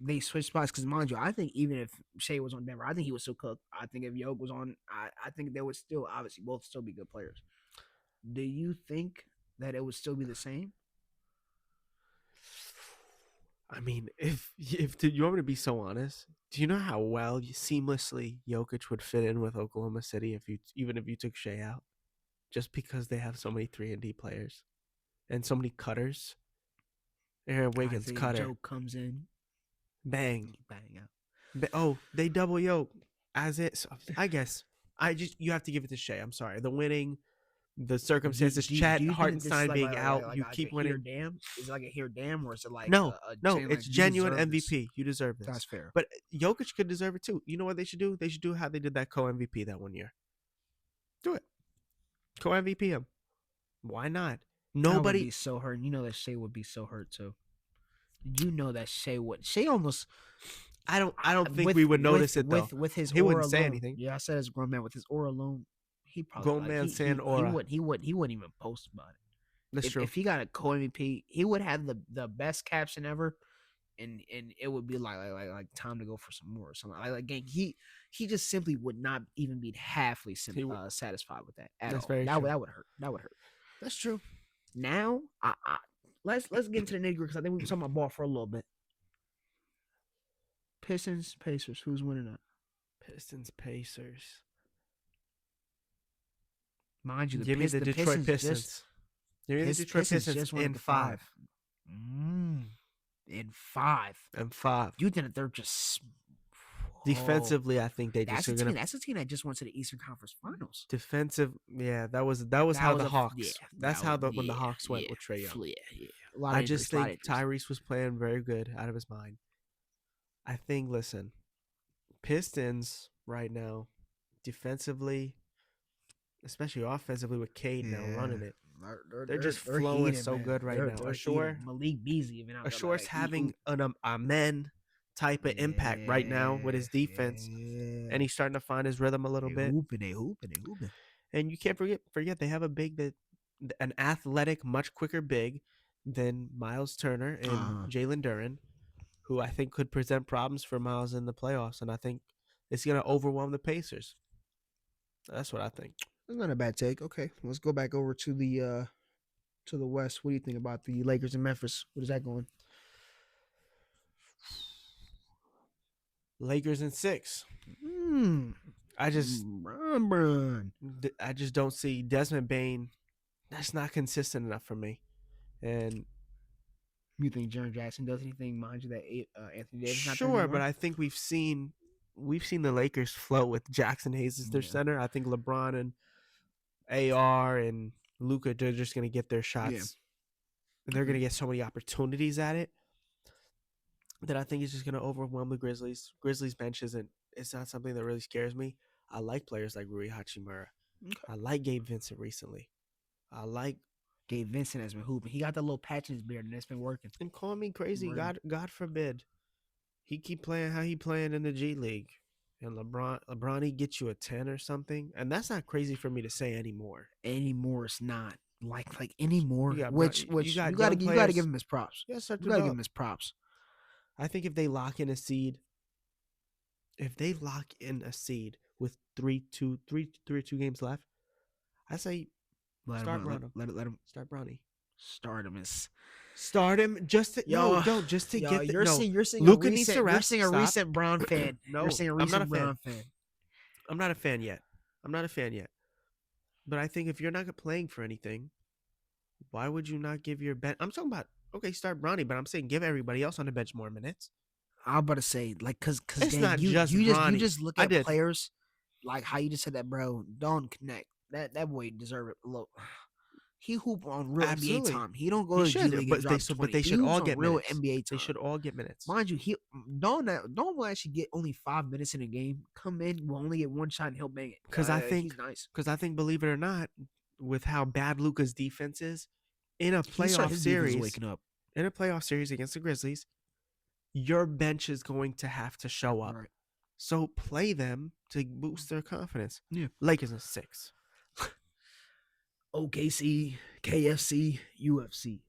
they switch spots, because mind you, I think even if Shea was on Denver, I think he would still cook. I think if Yoke was on, I think they would still obviously both still be good players. Do you think that it would still be the same? I mean, if you want me to be so honest, do you know how well seamlessly Jokic would fit in with Oklahoma City if you took Shea out, just because they have so many 3-and-D players and so many cutters. Aaron Wiggins Isaiah cutter, Joe comes in, bang, bang out. Oh, they double yoke as it. So I guess you have to give it to Shea. I'm sorry, the winning, the circumstances. Chet Hartenstein being out, you keep winning. Damn, is it like a here damn, or is it like No, saying, it's like, you genuine deserve this? MVP. You deserve this. That's fair. But Jokic could deserve it too. You know what they should do? They should do how they did that co-MVP that one year. Do it. Co-MVP him. Why not? Nobody. Would be so hurt. You know that Shea would be so hurt too. You know that Shea would. Shea almost. I don't think we would notice it though. With his he aura wouldn't say alone. anything. Yeah, I said as a grown man with his aura alone, he probably Grown man saying aura. He wouldn't even post about it. That's true. If he got a co MVP, he would have the best caption ever, and it would be like time to go for some more or something. Like gang, he just simply would not even be halfly satisfied with that at That's all. very That true. would hurt. That would hurt. That's true. Now, let's get into the nitty gritty because I think we've been talking about ball for a little bit. Pistons, Pacers. Who's winning that? Pistons, Pacers. Mind you, Give me the Detroit Pistons. Give me the Detroit Pistons in 5. In 5. And 5. You think that they're just Defensively, I think they just are gonna. That's a team that just went to the Eastern Conference Finals. Defensive, yeah, that was how the Hawks. That's how when the Hawks went with Trae Young. Yeah. I just think Tyrese was playing very good, out of his mind. I think, listen, Pistons right now, defensively, especially offensively with Cade now running it, they're just flowing heated, so man. good right now. They're Ashore, heated. Malik Beasley even out there, Ashore's like, having a men type of impact right now with his defense, and he's starting to find his rhythm a little bit. They hooping. And you can't forget they have a big an athletic, much quicker big than Miles Turner and Jalen Duren, who I think could present problems for Miles in the playoffs, and I think it's going to overwhelm the Pacers. That's what I think. That's not a bad take. Okay, let's go back over to the West. What do you think about the Lakers and Memphis? What is that going? Lakers in 6. Hmm. I just Bron. don't see Desmond Bain. That's not consistent enough for me. And You think Jaren Jackson does anything? Mind you, that Anthony Davis not there sure, anymore? but I think we've seen the Lakers float with Jackson Hayes as their Yeah. center. I think LeBron and AR and Luka, they're just gonna get their shots. Yeah. And they're gonna get so many opportunities at it that I think it's just gonna overwhelm the Grizzlies. Grizzlies bench it's not something that really scares me. I like players like Rui Hachimura. Okay. I like Gabe Vincent recently. I like Gabe Vincent has been hooping. He got that little patch in his beard, and it's been working. and call me crazy. Right. God forbid. He keep playing how he playing in the G League. And LeBron, he gets you a 10 or something. And that's not crazy for me to say anymore. Anymore, it's not like anymore. You got Which you got you gotta young give players. him his props. Yeah, start You gotta give develop. him his props. I think if they lock in a seed with 3-2 games left, I say start Bronny. Let him Start Bronny. start him. Start him just to just to get you're seeing Luka needs to rest. You're seeing a Stop. recent Brown fan. No, you're seeing a I'm not a recent Brown fan. I'm not a fan yet. But I think if you're not playing for anything, why would you not give your bench? I'm talking about start Bronny, but I'm saying give everybody else on the bench more minutes. I'm about to say because It's Dan, not just you Bronny. just look I at did. players like how you just said that, bro. Don't connect. That boy deserve it. Look, he hoop on real Absolutely. NBA time. He don't go to G League and drop 20. They should He all hoops on get real minutes. NBA time. They should all get minutes. Mind you, don't actually get only 5 minutes in a game. Come in, we'll only get one shot and he'll bang it. Because I think he's nice. Because I think, believe it or not, with how bad Luka's defense is in a His defense playoff is series, waking up. in a playoff series against the Grizzlies, your bench is going to have to show up. Right. So play them to boost their confidence. Yeah. Lakers in 6. OKC, KFC, UFC.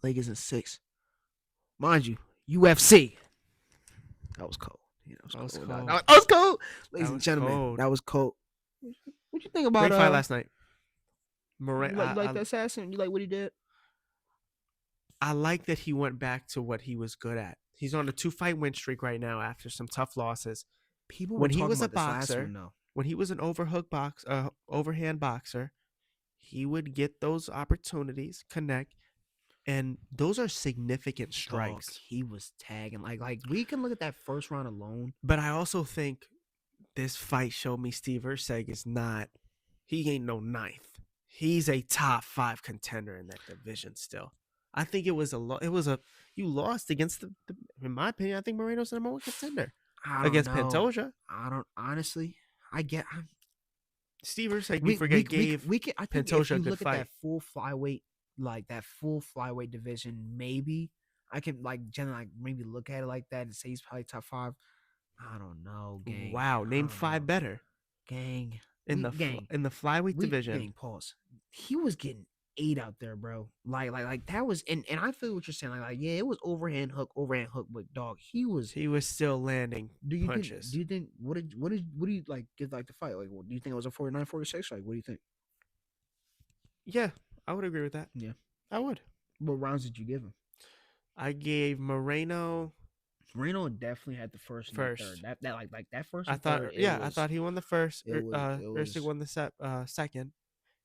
Lakers in 6. Mind you, UFC. That was cold. Yeah, that was cold. That was cold. Ladies and gentlemen, that was cold. What you think about Great fight last night? you like the assassin? You like what he did? I like that he went back to what he was good at. He's on a 2-fight win streak right now after some tough losses. People when were he talking was a about this last boxer, one, though. when he was an overhand boxer, he would get those opportunities, connect, and those are significant strikes. Dog, he was tagging like we can look at that first round alone. But I also think this fight showed me Steve Erceg is not. He ain't no ninth. He's a top 5 contender in that division still. I think it was you lost against the in my opinion. I think Moreno's the number 1 contender against Pantoja. I don't honestly. I get. Steve Erceg, I think Pantoja if you a good look fight. at that full flyweight division, maybe I can generally maybe look at it like that and say he's probably top 5. I don't know, gang. Wow, name 5 better, gang. In the flyweight division. Gang, pause. He was getting 8 out there, bro. Like that was and I feel what you're saying. Like yeah, it was overhand hook, but dog, he was still landing punches. Do you think what do you like get like the fight? Like do you think it was a 49-46? Like what do you think? Yeah, I would agree with that. Yeah. I would. What rounds did you give him? I gave Moreno definitely had the first. And the third. That like that first. I thought he won the first. Erceg won the second.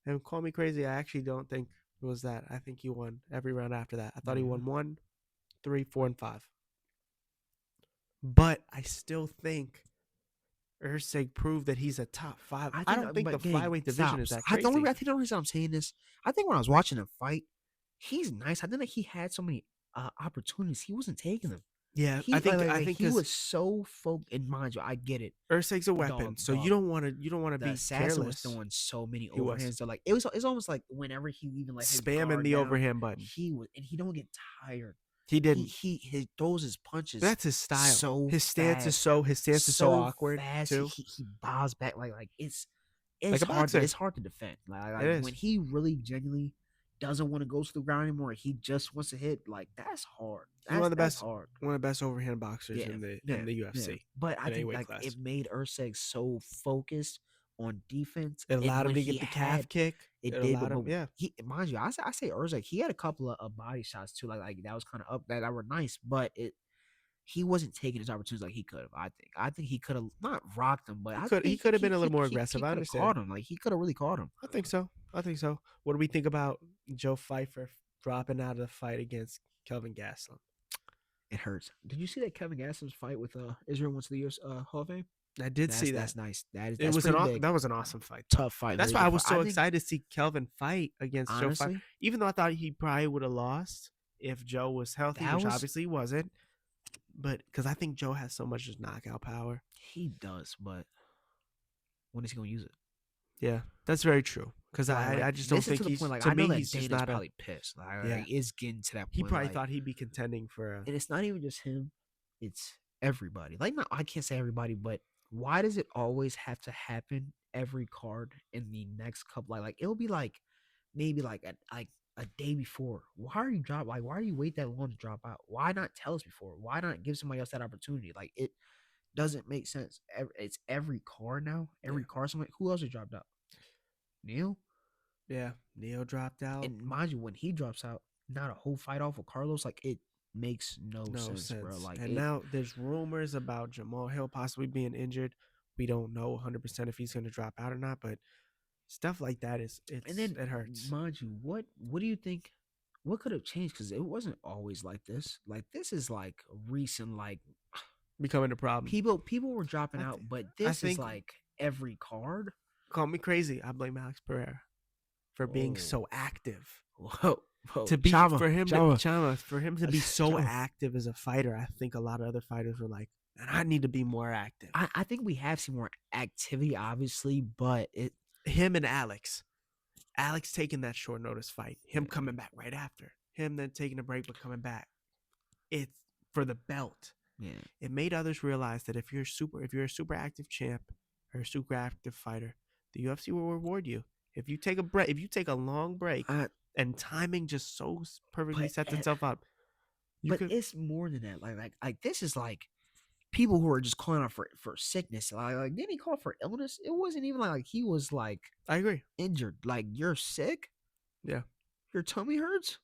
And call me crazy, I actually don't think it was that. I think he won every round after that. I thought he won 1, 3, 4, and 5. But I still think Erceg proved that he's a top 5. I don't think the flyweight division is that crazy. I think the reason I'm saying this, I think when I was watching him fight, he's nice. I think that he had so many opportunities. He wasn't taking them. Yeah, I think he was so focused. And mind you, I get it. Erceg's a weapon, so you don't want to be assassin was careless. throwing so many overhands. So like it's almost like whenever he even like spamming the overhand button. He don't get tired. He didn't. He throws his punches. That's his style. So his stance is so awkward fast. too. He bows back like it's like a hard. boxer. It's hard to defend. Like when he really genuinely doesn't want to go to the ground anymore. He just wants to hit. Like that's hard. He's one of the best. Hard. One of the best overhand boxers in the UFC. Yeah. But I think like it made Erceg so focused on defense. It And allowed him when to he get the calf had, kick. it It did, allowed him, yeah. he, mind you, I say Urzak, he had a couple of body shots too, like that was kind of up that were nice, but he wasn't taking his opportunities like he could have. I think he could have not rocked him, but He could have been a little more aggressive. He I could have understand. caught him. Like he could have really caught him. I think so. What do we think about Joe Pfeiffer dropping out of the fight against Kelvin Gastelum? It hurts. Did you see that Kevin Gastelum's fight with Israel went to the US Hall of Fame? I did see that. That's nice. That's That pretty big. was an awesome fight. Tough fight. That's very why I good was fight. so think, excited to see Kelvin fight against Joe Pfeiffer. honestly, Even though I thought he probably would have lost if Joe was healthy, That which was- obviously he wasn't. But because I think Joe has so much just knockout power. he does, but when is he gonna use it? Yeah, that's very true. Because Like, I just don't this is think to the he's. point, like, To I know me, that he's just Dana's not a. probably pissed. Like, Yeah. like, it's getting to that point. He probably like, thought he'd be contending for a. and it's not even just him; it's everybody. Like, no, I can't say everybody, but why does it always have to happen every card in the next couple? Like it'll be like maybe like a day before. Why are you drop? Like, why do you wait that long to drop out? Why not tell us before? Why not give somebody else that opportunity? Like it doesn't make sense. It's every card now. Every Yeah. card. Somebody who else has dropped out? Neil. Yeah, Neo dropped out. And mind you, when he drops out, not a whole fight off with Carlos. Like it makes no sense, bro. Like and it, now there's rumors about Jamal Hill possibly being injured. We don't know 100% if he's going to drop out or not, but stuff like that and then it hurts. mind you, what do you think? What could have changed? Because it wasn't always like this. Like this is like recent. Like Becoming a problem. people were dropping I out, thi- but I this is think- like every card. Call me crazy. I blame Alex Pereira for being Oh. so active. Whoa, To be Chama, for him Chama. for him to be so Chama. active as a fighter, I think a lot of other fighters were like, "Man, I need to be more active." I think we have some more activity, obviously, but Him and Alex taking that short notice fight, him coming back right after, him then taking a break but coming back. It's for the belt. yeah. It made others realize that if you're a super active champ or a super active fighter, the UFC will reward you. If you take a break, if you take a long break and timing just so perfectly But sets at- itself up, But it's more than that. Like this is like people who are just calling out for sickness. Like didn't he call for illness? It wasn't even like he was like I agree. injured. Like you're sick. Yeah. Your tummy hurts.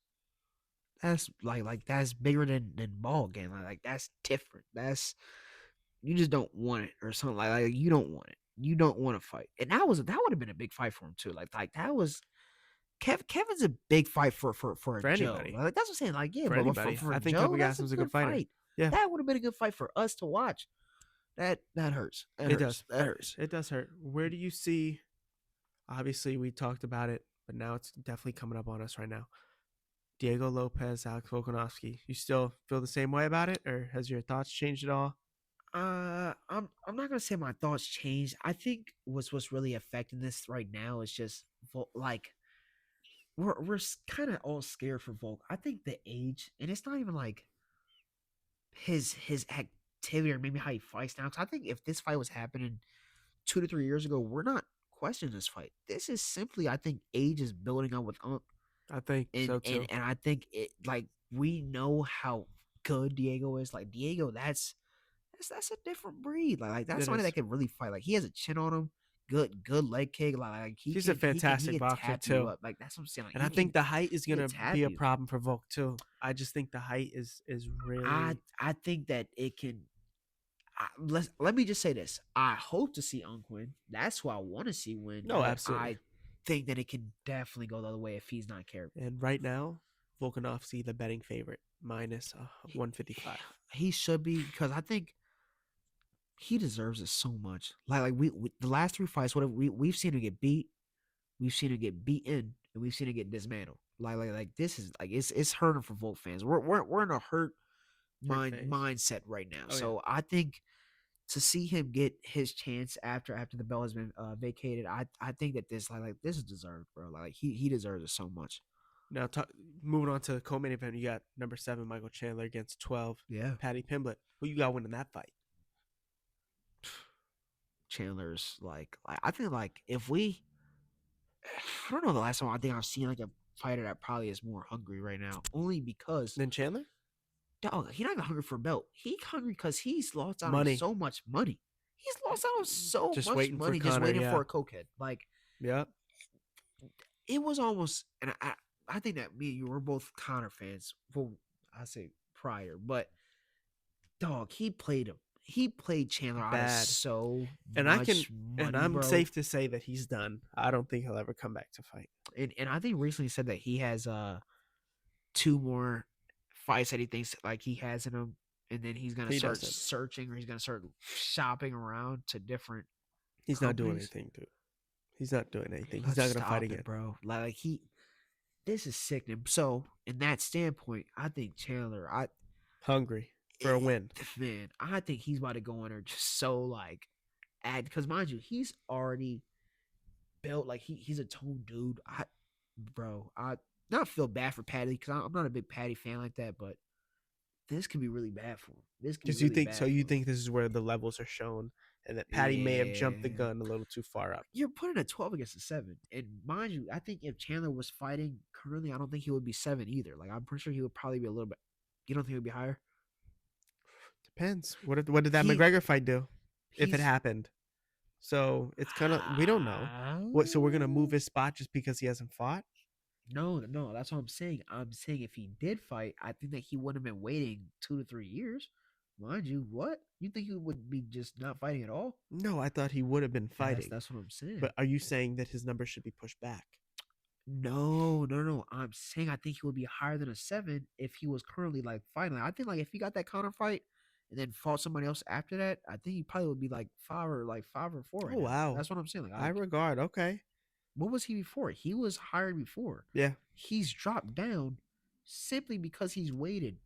That's like that's bigger than ball game. Like that's different. That's you just don't want it or something like you don't want it. You don't want to fight. And that would have been a big fight for him too. Like that was Kevin's a big fight for Joe. anybody. Like that's what I'm saying. Like yeah, For but anybody. for I think Joe, Kevin that's Gastelum's a good fighter. fight. Yeah. That would have been a good fight for us to watch. That hurts. That It hurts. does. That hurts. It does hurt. Where do you see? Obviously, we talked about it, but now it's definitely coming up on us right now. Diego Lopez, Alex Volkanovski. You still feel the same way about it, or has your thoughts changed at all? I'm not gonna say my thoughts changed. I think what's really affecting this right now is just like we're kind of all scared for Volk. I think the age, and it's not even like his activity or maybe how he fights now. Because I think if this fight was happening 2 to 3 years ago, we're not questioning this fight. This is simply, I think, age is building up with I think and, so too. and I think it like we know how good Diego is. Like Diego, that's a different breed. Like that's It somebody is. that can really fight. Like he has a chin on him. Good leg kick. Like He's a fantastic boxer, tap you too. up. Like that's what I'm saying. Like, And I he think can- the height is he gonna can tap be a you. problem for Volk too. I just think the height is really. I think that it can. Let me just say this. I hope to see Unk win. That's who I want to see win. No, but absolutely. I think that it can definitely go the other way if he's not carried. And right now, Volkanovski the betting favorite minus 155. He should be because I think he deserves it so much. Like we the last 3 fights, whatever we've seen him get beat, we've seen him get beaten, and we've seen him get dismantled. Like this is like it's hurting for Volk fans. We're in a hurt phase. mindset right now. Oh, yeah. So I think to see him get his chance after the belt has been vacated, I think that this like this is deserved, bro. Like he deserves it so much. Now, moving on to the co-main event, you got number 7 Michael Chandler against 12 Yeah, Patty Pimblett. Who you got winning that fight? Chandler's like I think like if we, I don't know the last time I think I've seen like a fighter that probably is more hungry right now. Only because Then Chandler? dog, he's not even hungry for a belt. He's hungry because he's lost out Money. on so much money. He's lost out on so Just much waiting for money just Conor, waiting yeah. for a cokehead. Like Yep. it was almost, and I think that me and you were both Conor fans. Well, I say prior, but dog, he played Chandler out of Bad. so And much money, I'm bro. safe to say that he's done. I don't think he'll ever come back to fight. And I think recently said that he has 2 more fights that he thinks like he has in him, and then he's gonna He start doesn't. searching, or he's gonna start shopping around to different. He's not doing companies. anything, dude. He's not doing anything. He's Let's not gonna stop fight it, again. bro. Like he, this is sickening. So in that standpoint, I think Chandler, Hungry for a win. man, I think he's about to go in there just so like, because mind you, he's already built like he's a toned dude. I not feel bad for Patty because I'm not a big Patty fan like that, but this could be really bad for him. This could be Because really you think bad so? for You him. think this is where the levels are shown, and that Patty may have jumped the Yeah. gun a little too far up. You're putting a 12 against a 7. And mind you, I think if Chandler was fighting currently, I don't think he would be 7 either. Like, I'm pretty sure he would probably be a little bit. You don't think he would be higher? Depends. What did that He- McGregor fight do? If it He's- happened. So it's kind of we don't know. What? So we're gonna move his spot just because he hasn't fought? No, that's what I'm saying. I'm saying if he did fight, I think that he wouldn't have been waiting 2 to 3 years. Mind you, what? You think he would be just not fighting at all? No, I thought he would have been fighting. That's what I'm saying. But are you saying that his number should be pushed back? No. I'm saying I think he would be higher than a 7 if he was currently like fighting. I think like if he got that counter fight and then fought somebody else after that, I think he probably would be like 5 or 4. Right Oh now. wow, That's what I'm saying. Like, high regard. Okay. what was he before? He was hired before. Yeah. He's dropped down simply because he's waited.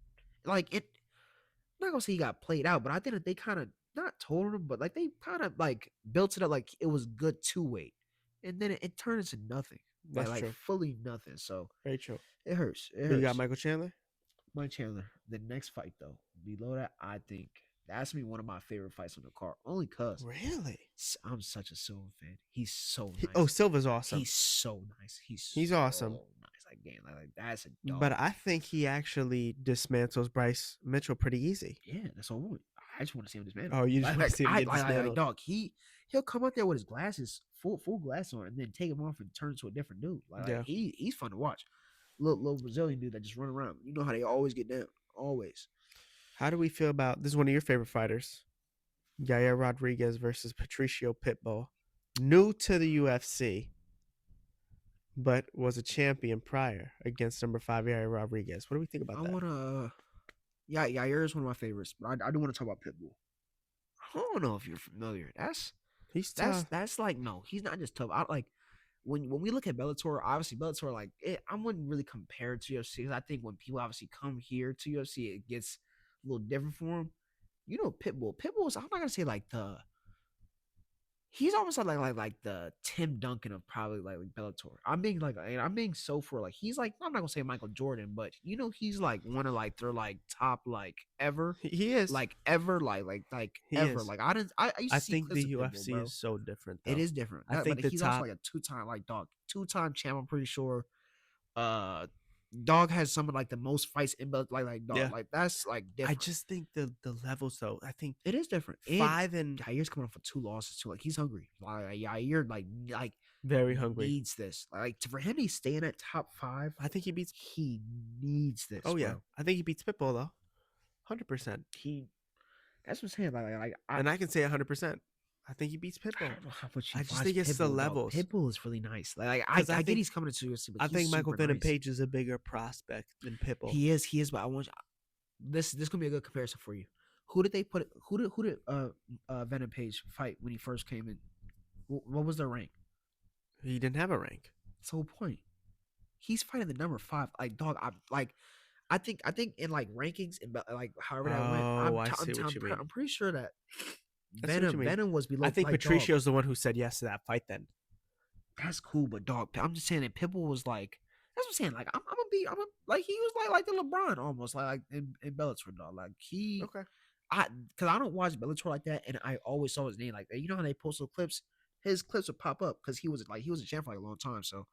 Like it. I'm not gonna say he got played out, but I think that they kind of not told him, but like they kind of like built it up like it was good to wait, and then it turned into nothing. That's like true. fully nothing. So Very true. it hurts. It But hurts. you got Michael Chandler? Mike Chandler. The next fight though, below that, I think that's gonna be one of my favorite fights on the card. Only cause Really? I'm such a Silva fan. He's so nice. Oh, Silva's awesome. He's so nice. He's so awesome. Nice. Like game, like that's a dog. But I think he actually dismantles Bryce Mitchell pretty easy. Yeah, that's all I want. I just want to see him dismantle. Oh, you just want to see him get dismantled? Dog, he'll come out there with his glasses, full glass on, and then take him off and turn into a different dude. Yeah. He's fun to watch. Little Brazilian dude that just run around. You know how they always get down. Always. How do we feel about this? Is one of your favorite fighters, Yair Rodriguez versus Patricio Pitbull, new to the UFC, but was a champion prior against number 5 Yair Rodriguez. What do we think about that? Yair is one of my favorites, but I do want to talk about Pitbull. I don't know if you're familiar. He's tough. That's like no, he's not just tough. I like when we look at Bellator, obviously Bellator like I wouldn't really compare it to UFC because I think when people obviously come here to UFC, it gets a little different for them. You know, Pitbull's I'm not gonna say like he's almost like the Tim Duncan of probably like Bellator. I'm being so for like he's like I'm not gonna say Michael Jordan, but you know he's like one of like their like top like ever. He is like ever like he ever is. like I used to I see think the clips of UFC Pitbull, bro. is so different. Though. It is different. I think but he's also top. like a 2-time like dog, 2-time champ. I'm pretty sure. Dog has some of like the most fights in dog. Yeah. Like that's like different. I just think the levels though. I think it is different. 5 and Yair's coming off for 2 losses too. Like he's hungry. Like Yair like very hungry. Needs this. Like for him to stay in that top 5. I think he beats. He needs this. Oh yeah, bro. I think he beats Pitbull though, 100%. That's what I'm saying. And I can say 100%. I think he beats I Pitbull. don't know how much I just think it's the levels. Pitbull is really nice. Like I 'Cause I get think- he's coming to UFC, but I think Michael super Venom nice. Page is a bigger prospect than Pitbull. He is. But I want this gonna be a good comparison for you. Who did they put? Who did Venom Page fight when he first came in? What was their rank? He didn't have a rank. That's the whole point. He's fighting the number 5. Like dog. I think in like rankings and like however that went. I'm pretty sure that Venom was below. I think like, Patricio's the one who said yes to that fight. Then that's cool, but dog, I'm just saying that Pitbull was like. That's what I'm saying. Like I'm gonna like he was like the LeBron almost like in Bellator dog. Like okay. Because I don't watch Bellator like that, and I always saw his name like that. You know how they post those clips? His clips would pop up because he was a champ for like a long time. So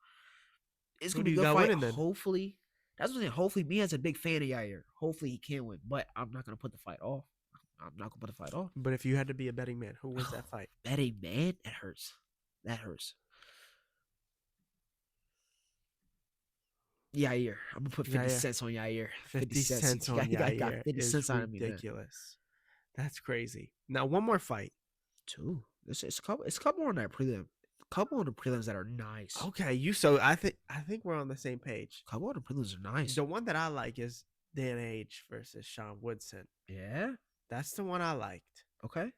it's gonna be a good fight. Hopefully, that's what I'm saying. Hopefully, me as a big fan of Yair, hopefully he can win. But I'm not gonna put the fight off. I'm not gonna put the fight off. But if you had to be a betting man, who wins that fight? Betting man, that hurts. That hurts. Yair. I'm gonna put 50 cents on Yair. 50 cents on Yair got 50 is cents on me, man. ridiculous. That's crazy. Now, one more fight. Two. It's a couple on that prelim. A couple on the prelims that are nice. Okay, I think we're on the same page. A couple on the prelims are nice. The one that I like is Dan Age versus Sean Woodson. Yeah. That's the one I liked. Okay.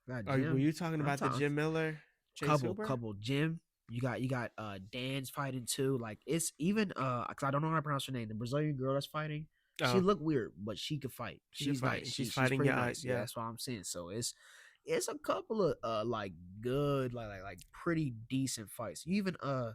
Were you talking about the Jim Miller? Couple Jim. You got Dan's fighting too. Like it's even because I don't know how to pronounce her name. The Brazilian girl that's fighting. She looked weird, but she could fight. She's nice. She's fighting. Pretty Yeah, nice. Yeah, that's what I'm saying. So it's a couple of like good, like pretty decent fights. Even of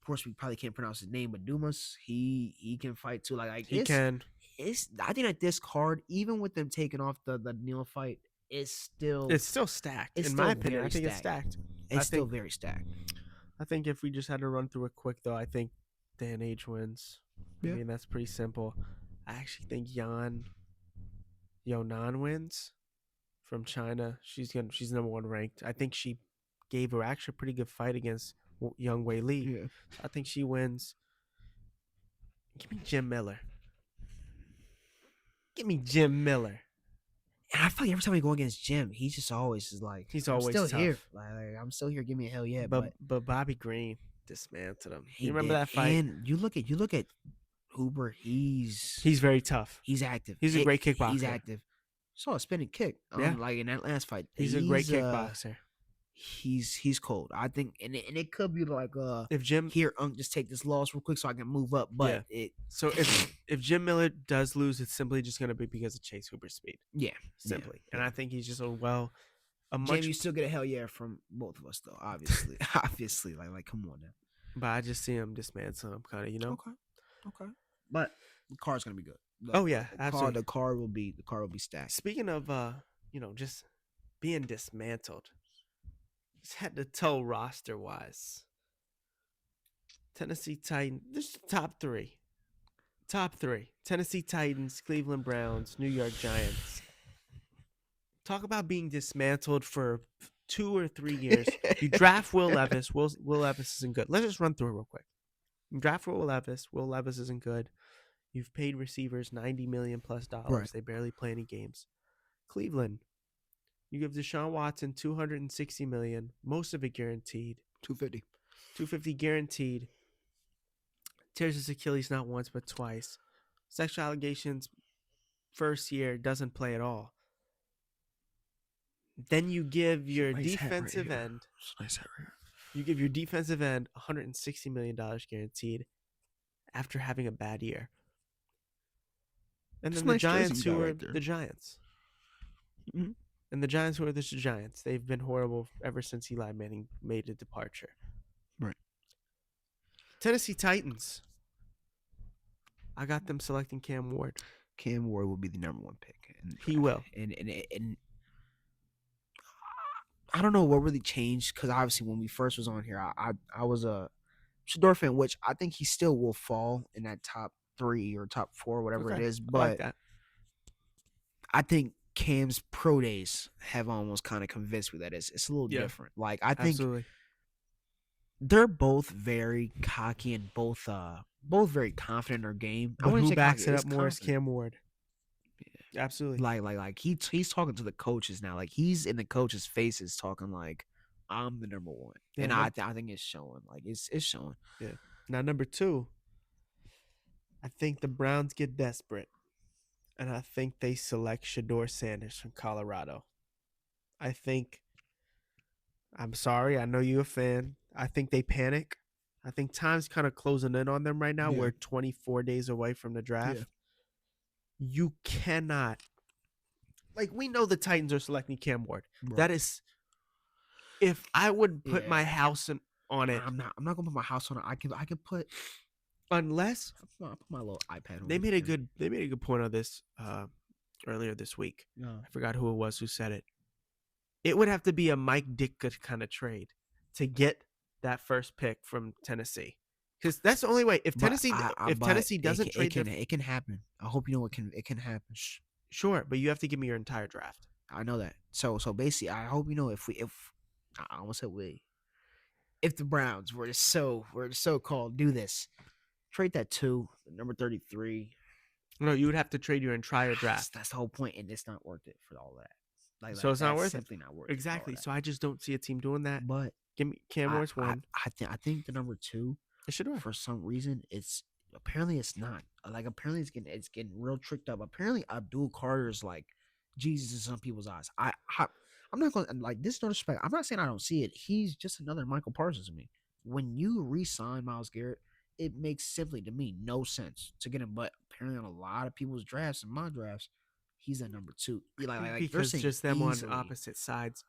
course we probably can't pronounce his name, but Dumas, he can fight too. Like he can. I think that this card, even with them taking off the Neal fight, it's still stacked. In my opinion, I think it's stacked. It's still very stacked. I think if we just had to run through it quick, though, I think Dan Age wins. Yeah. I mean, that's pretty simple. I actually think Yonan wins from China. She's number 1 ranked. I think she gave her actually a pretty good fight against Young Wei Li. Yeah. I think she wins. Give me Jim Miller. Give me Jim Miller. And I feel like every time we go against Jim, he's just always just like he's always still tough. Here. Like I'm still here. Give me a hell yeah. But Bobby Green dismantled him. You remember that fight? And you look at Huber. He's very tough. He's active. He's a great kickboxer. He's active. Saw a spinning kick. Yeah. Like in that last fight. He's a great kickboxer. He's cold. I think, and it could be like if Jim just take this loss real quick so I can move up. But so if Jim Miller does lose, it's simply just gonna be because of Chase Hooper's speed. Yeah, simply. Yeah. And I think he's just Jim, you still get a hell yeah from both of us though. Obviously, obviously, like come on now. But I just see him dismantle him, kind of, Okay. But the card's gonna be good. Absolutely. The card will be stacked. Speaking of just being dismantled. Just head to toe roster wise. Tennessee Titans. This is top three. Tennessee Titans, Cleveland Browns, New York Giants. Talk about being dismantled for 2 or 3 years. You draft Will Levis. Will Levis isn't good. Let's just run through it real quick. You draft Will Levis. Will Levis isn't good. You've paid receivers $90 million plus. Right. They barely play any games. Cleveland. You give Deshaun Watson $260 million, most of it guaranteed. $250 guaranteed. Tears his Achilles not once but twice. Sexual allegations, first year, doesn't play at all. Then you give your defensive end. You give your defensive end $160 million guaranteed after having a bad year. And then the Giants, who are the Giants. Mm-hmm. And the Giants, who are the Giants, they've been horrible ever since Eli Manning made a departure. Right. Tennessee Titans. I got them selecting Cam Ward. Cam Ward will be the number 1 pick. And he will. And I don't know what really changed because obviously when we first was on here, I was a Shador fan, which I think he still will fall in that top 3 or top 4, whatever it is. But I like that. I think Cam's pro days have almost kind of convinced me that it's a little different. Like I think they're both very cocky and both very confident in their game. But who backs it up more is Cam Ward. Yeah. Absolutely. Like he's talking to the coaches now. Like he's in the coaches' faces talking like I'm the number 1. Yeah, and I think it's showing. Like it's showing. Yeah. Now number 2, I think the Browns get desperate. And I think they select Shador Sanders from Colorado. I'm sorry, I know you're a fan. I think they panic. I think time's kind of closing in on them right now. Yeah. We're 24 days away from the draft. Yeah. You cannot. Like, we know the Titans are selecting Cam Ward. Right. That is. If I would put my house on it. I'm not going to put my house on it. I can put. Unless I'll put my little iPad on. They made a good point on this earlier this week. No. I forgot who it was who said it. It would have to be a Mike Ditka kind of trade to get that first pick from Tennessee, because that's the only way. If Tennessee doesn't trade, it can happen. I hope you know it can happen. Sure, but you have to give me your entire draft. I know that. So basically, I hope you know if I almost said if the Browns were to so called do this, trade that 2, number 33. No, you would have to trade your entire draft. That's the whole point, and it's not worth it for all of that. So it's not that's worth it. simply not worth it. Exactly. So I just don't see a team doing that. But Give me Cam Moore's one. I think the number 2, It should work. for some reason, it's not. Like apparently it's getting real tricked up. Apparently Abdul Carter's like Jesus in some people's eyes. I'm not going to like this. No disrespect. I'm not saying I don't see it. He's just another Michael Parsons to me. When you re-sign Myles Garrett, it makes simply to me no sense to get him. But apparently on a lot of people's drafts and my drafts, he's at number 2. Like because just them on opposite sides.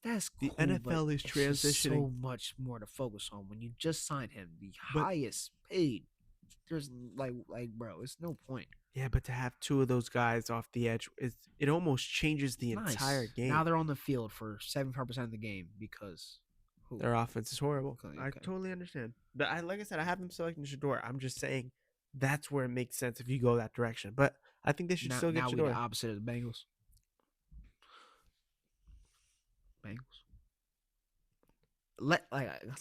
That's the cool, NFL is transitioning. So much more to focus on when you just signed him, the highest paid. There's like bro, it's no point. Yeah, but to have 2 of those guys off the edge, it almost changes the entire game. Now they're on the field for 75% of the game because their offense is horrible. Okay. I totally understand. But like I said, I have them selecting Shedeur. I'm just saying that's where it makes sense if you go that direction. But I think they should still get Shedeur. Now we're the opposite of the Bengals. I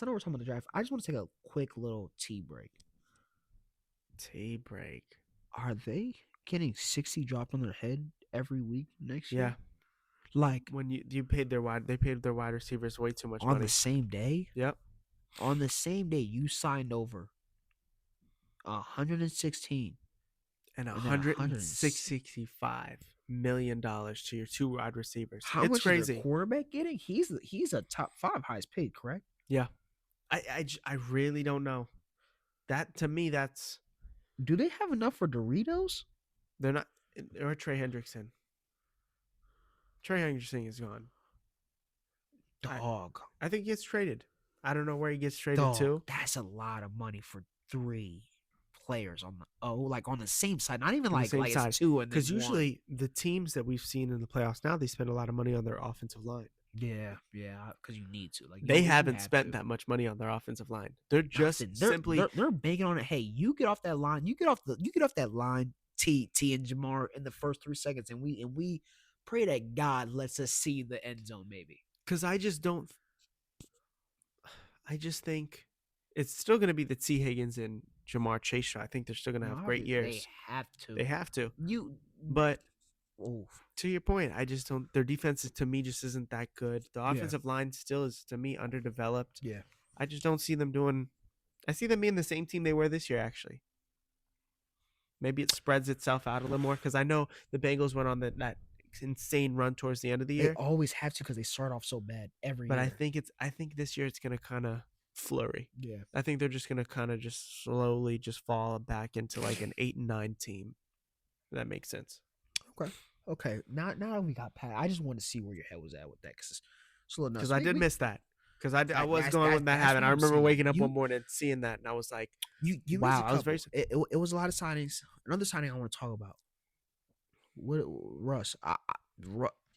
know we're talking about the draft. I just want to take a quick little tea break. Tea break. Are they getting 60 dropped on their head every week next year? Yeah. Like when you paid they paid their wide receivers way too much on money. the same day? Yep. On the same day you signed over 116 and $165 million to your 2 wide receivers. It's much crazy. Is the quarterback getting? He's a top 5 highest paid, correct? Yeah. I really don't know. That to me, that's. Do they have enough for Doritos? They're not. Or Trey Hendrickson. Trey Hendrickson is gone. Dog. I think he gets traded. I don't know where he gets traded to. That's a lot of money for 3 players on the same side. Not even like side. It's 2 and because usually the teams that we've seen in the playoffs now, they spend a lot of money on their offensive line. Yeah, because you need to. Like they haven't spent that much money on their offensive line. They're just simply they're banking on it. Hey, you get off that line. You get off that line. T and Jamar in the first 3 seconds, and we pray that God lets us see the end zone, maybe. Because I just think it's still going to be the T Higgins and Jamar Chase show. I think they're still going to have great years. They have to. But to your point, I just don't. Their defense to me just isn't that good. The offensive line still is to me underdeveloped. Yeah, I just don't see them doing. I see them being the same team they were this year. Actually, maybe it spreads itself out a little more because I know the Bengals went on that insane run towards the end of the year. They always have to because they start off so bad every year. But I think this year it's going to kind of flurry. Yeah, I think they're just going to kind of just slowly just fall back into like an 8-9 team. If that makes sense. Okay. Now we got Pat. I just want to see where your head was at with that because I did miss that. Because I was going with that habit. I remember waking up one morning and seeing that, and I was like, wow. I was very. It was a lot of signings. Another signing I want to talk about. What Russ?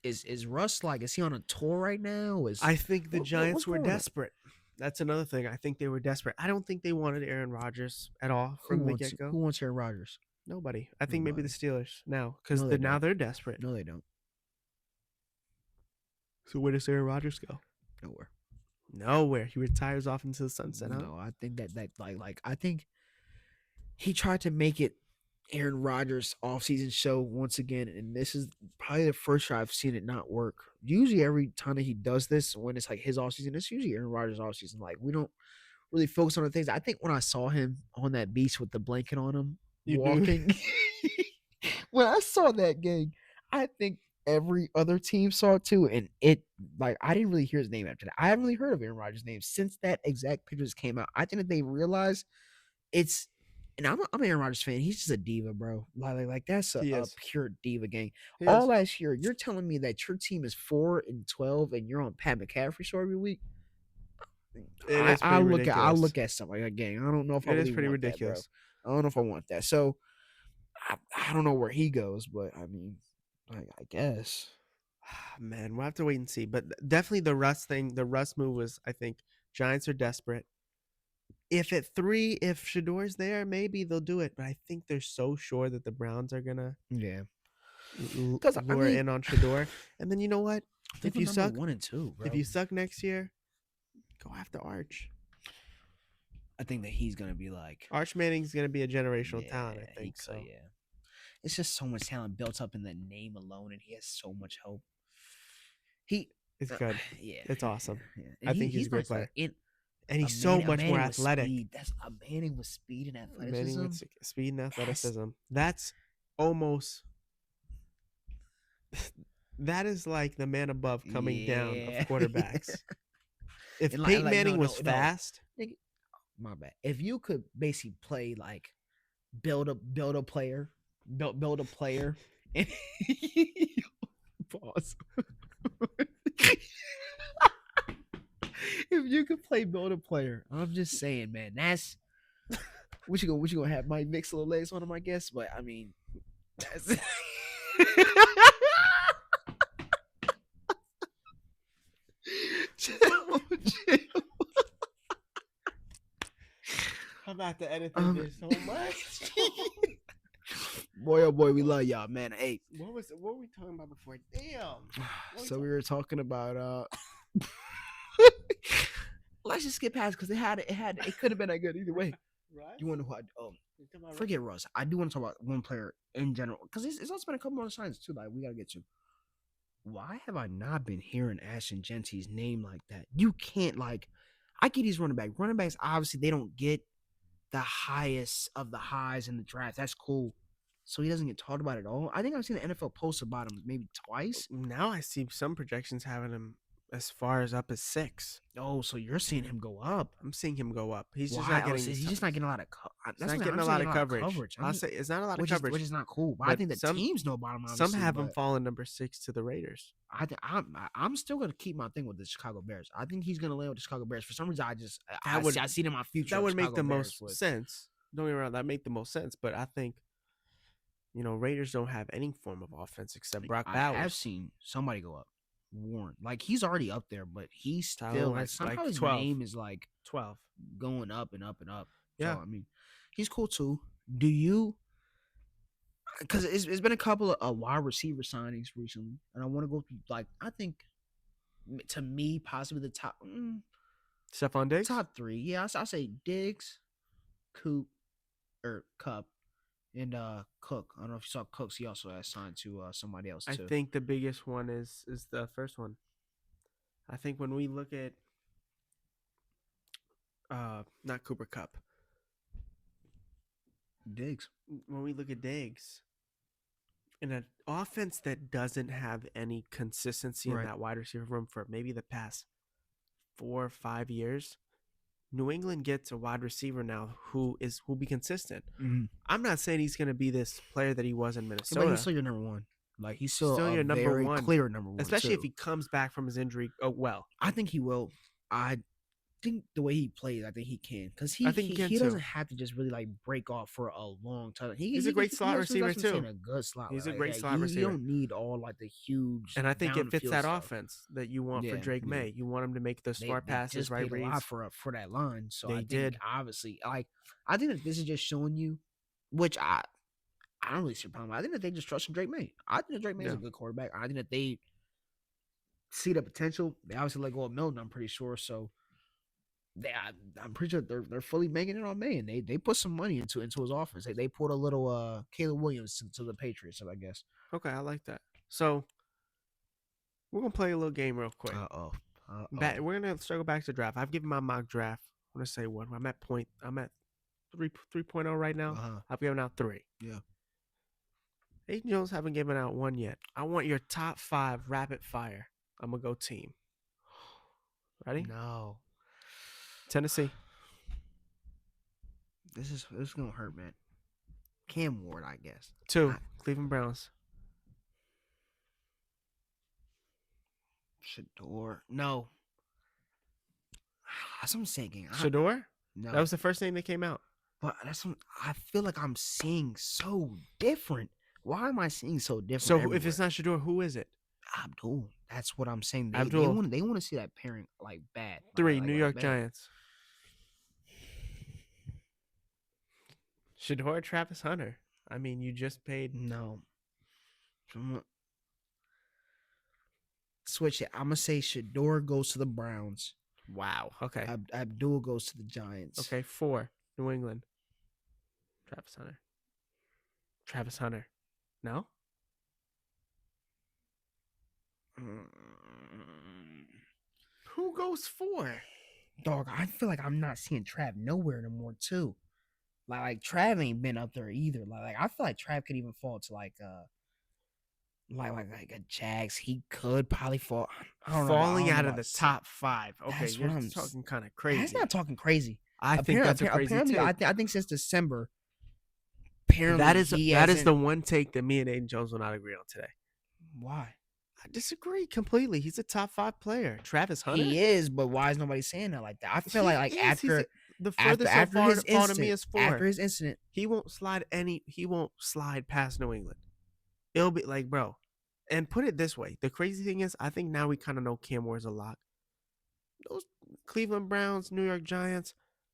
Is Russ like? Is he on a tour right now? I think the Giants were desperate. That's another thing. I think they were desperate. I don't think they wanted Aaron Rodgers at all from the get-go. Who wants Aaron Rodgers? Nobody. I think maybe the Steelers now because now they're desperate. No, they don't. So where does Aaron Rodgers go? Nowhere. He retires off into the sunset. No, I think that I think he tried to make it Aaron Rodgers offseason show once again, and this is probably the first year I've seen it not work. Usually every time that he does this, when it's like his offseason, it's usually Aaron Rodgers offseason. Like we don't really focus on the things. I think when I saw him on that beach with the blanket on him, walking, when I saw that game, I think every other team saw it too, and it I didn't really hear his name after that. I haven't really heard of Aaron Rodgers' name since that exact pictures came out. I think that they realized it's, and I'm an Aaron Rodgers fan. He's just a diva, bro. Like that's a pure diva gang. All last year, you're telling me that your team is 4-12 and you're on Pat McCaffrey show every week. I look at something like a gang. I don't know if I really want ridiculous. That, bro. I don't know if I want that. So I don't know where he goes, but I mean, I guess. Man, we'll have to wait and see. But definitely the Russ thing, the Russ move was, I think, Giants are desperate. If at 3, if Shedeur's there, maybe they'll do it. But I think they're so sure that the Browns are gonna. Yeah. 'Cause, I lure mean- in on Shador. And then you know what? They If were you number suck, 1 and 2, bro. if you suck next year, go after Arch. I think that he's gonna be like Arch Manning's gonna be a generational talent. I he think could, so. yeah. It's just so much talent built up in the name alone, and he has so much hope. It's good. Yeah, It's awesome. Yeah. I think he's a great nice, like, player. And he's so much more athletic. Speed. That's a Manning with speed and athleticism. Manning with speed and athleticism. That's almost. That is like the man above coming down of quarterbacks. If And Peyton like, Manning no, was no. fast, My bad. If you could basically play like build a player, build a player, and pause. If you could play build a player, I'm just saying, man, that's what you gonna have Mike Vick's little legs on him, I guess. But I mean, that's chill. I'm about to edit this so much. Boy, oh boy, we love y'all, man. Hey, What were we talking about before? Damn. so we were talking about let's just skip past because it could have been that good either way. Right? You want to know who forget Russ. I do want to talk about one player in general because it's also been a couple more signs too. Like we gotta get to. Why have I not been hearing Ashton Genty's name like that? You can't I get these running backs. Running backs obviously they don't get the highest of the highs in the draft. That's cool. So he doesn't get talked about at all. I think I've seen the NFL post about him maybe twice. Now I see some projections having him as far as up as 6. Oh, so you're seeing him go up? I'm seeing him go up. He's just Why? not getting. He's just not getting a lot of. He's not getting a lot of coverage. I'll say it's not a lot of coverage, which is not cool. But I think the teams know about him. Some have him falling number 6 to the Raiders. I'm still gonna keep my thing with the Chicago Bears. I think he's gonna land with the Chicago Bears. For some reason, I see it in my future. That would make the most sense. Don't get me wrong, that make the most sense. But I think, Raiders don't have any form of offense except Brock Bowers. I've seen somebody go up. Warren, he's already up there, but he's still somehow his 12. name is 12 going up and up and up. Yeah, so, I mean, he's cool too. Do you? Because it's been a couple of wide receiver signings recently, and I want to go through I think to me possibly the top Stephon Diggs, top 3. Yeah, I'll say Diggs, Cup, and Cook. I don't know if you saw Cooks. He also has signed to somebody else too. I think the biggest one is the first one. I think when we look at not Cooper Kupp, Diggs. When we look at Diggs, in an offense that doesn't have any consistency in that wide receiver room for maybe the past 4 or 5 years, New England gets a wide receiver now who will be consistent. Mm-hmm. I'm not saying he's going to be this player that he was in Minnesota. But he's still your number 1. He's still your number 1, clear number 1, especially if he comes back from his injury. Oh well, I think he will. I think the way he plays, I think he can because he doesn't have to just really break off for a long time. He's a great slot receiver too. A good slot. He's a great slot receiver. You don't need all the huge. And I think it fits that offense that you want for Drake May. You want him to make the smart passes, right reads. A lot for that line. So they did obviously I think that this is just showing you, which I don't really see a problem. I think that they just trust in Drake May. I think that Drake May is a good quarterback. I think that they see the potential. They obviously let go of Milton, I'm pretty sure. So I'm pretty sure they're fully making it on May, and they put some money into his offense. They pulled a little Caleb Williams to the Patriots, I guess. Okay, I like that. So we're gonna play a little game real quick. We're gonna circle back to draft. I've given my mock draft. I'm gonna say what I'm at 3.0 right now. I've given out 3. Yeah. Ayden Jones haven't given out 1 yet. I want your top 5 rapid fire. I'm gonna go team. Ready? No. Tennessee. This is gonna hurt, man. Cam Ward, I guess. 2. Cleveland Browns. Shador. No. That's what I'm saying. Shador? No. That was the first thing that came out. But I feel like I'm seeing so different. Why am I seeing so different? So everywhere? if it's not Shador, who is it? Abdul. That's what I'm saying. Abdul. They want to see that pairing bad. 3. New York Giants. Shador, Travis Hunter. I mean, you just paid. No. Switch it. I'm gonna say Shador goes to the Browns. Wow. Okay. Abdul goes to the Giants. Okay. 4. New England. Travis Hunter. No. Who goes 4? Dog, I feel like I'm not seeing Trav nowhere no more too. Like Trav ain't been up there either. Like I feel like Trav could even fall to like a Jags. He could probably fall. I don't know. Falling out of the top 5. Okay, That's you're what I'm talking kind of crazy. That's not talking crazy. I think that's a crazy apparently, take. I think since December. Apparently, that is the one take that me and Ayden Jones will not agree on today. Why? I disagree completely. He's a top 5 player. Travis Hunter. He is, but why is nobody saying that like that? I feel like after the furthest after his incident, to me is 4. After his incident, he won't slide past New England. It'll be like, bro. And put it this way, the crazy thing is, I think now we kind of know Cam Ward's a lock. Those Cleveland Browns, New York Giants,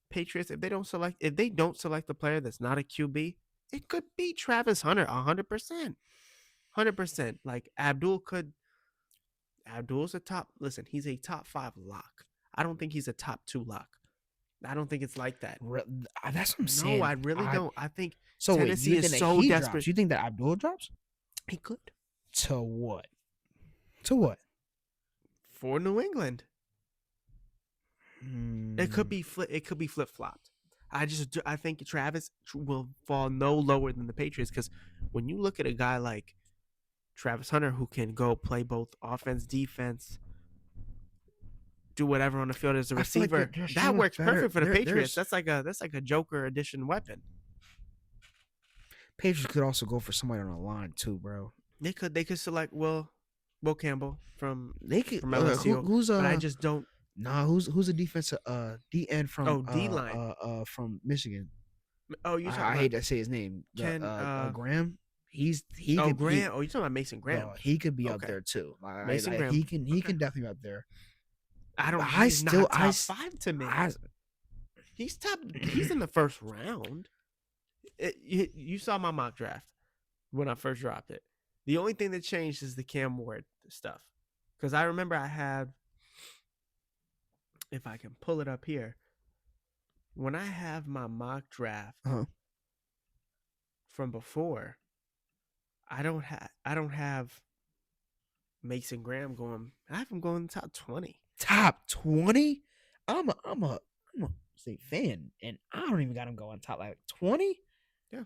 Patriots, if they don't select the player that's not a QB, it could be Travis Hunter 100%. 100%. Like Abdul's a top. Listen, he's a top 5 lock. I don't think he's a top 2 lock. I don't think it's like that. That's what I'm saying. No, I really don't. I think so. Tennessee is so desperate. Drops? You think that Abdul drops? He could. To what? To what? For New England. It could be flip flopped. I think Travis will fall no lower than the Patriots, because when you look at a guy like Travis Hunter who can go play both offense, defense, do whatever on the field as a receiver, that works perfect for the Patriots. That's like a Joker edition weapon. Patriots could also go for somebody on the line too, bro. They could select Will Campbell from LSU. But I just don't. Nah, who's a defensive DN from D-line from Michigan? Oh, you I hate to say his name. Graham. He could Graham. Oh, you talking about Mason Graham? He could be up there too. Mason Graham. He can definitely be up there. He's not top 5 to me. He's in the first round. You saw my mock draft when I first dropped it. The only thing that changed is the Cam Ward stuff, because I remember I had, if I can pull it up here, when I have my mock draft from before, I don't have Mason Graham going. I have him going in the top 20. Top 20? I'm a say fan, and I don't even got him going top like 20. Yeah.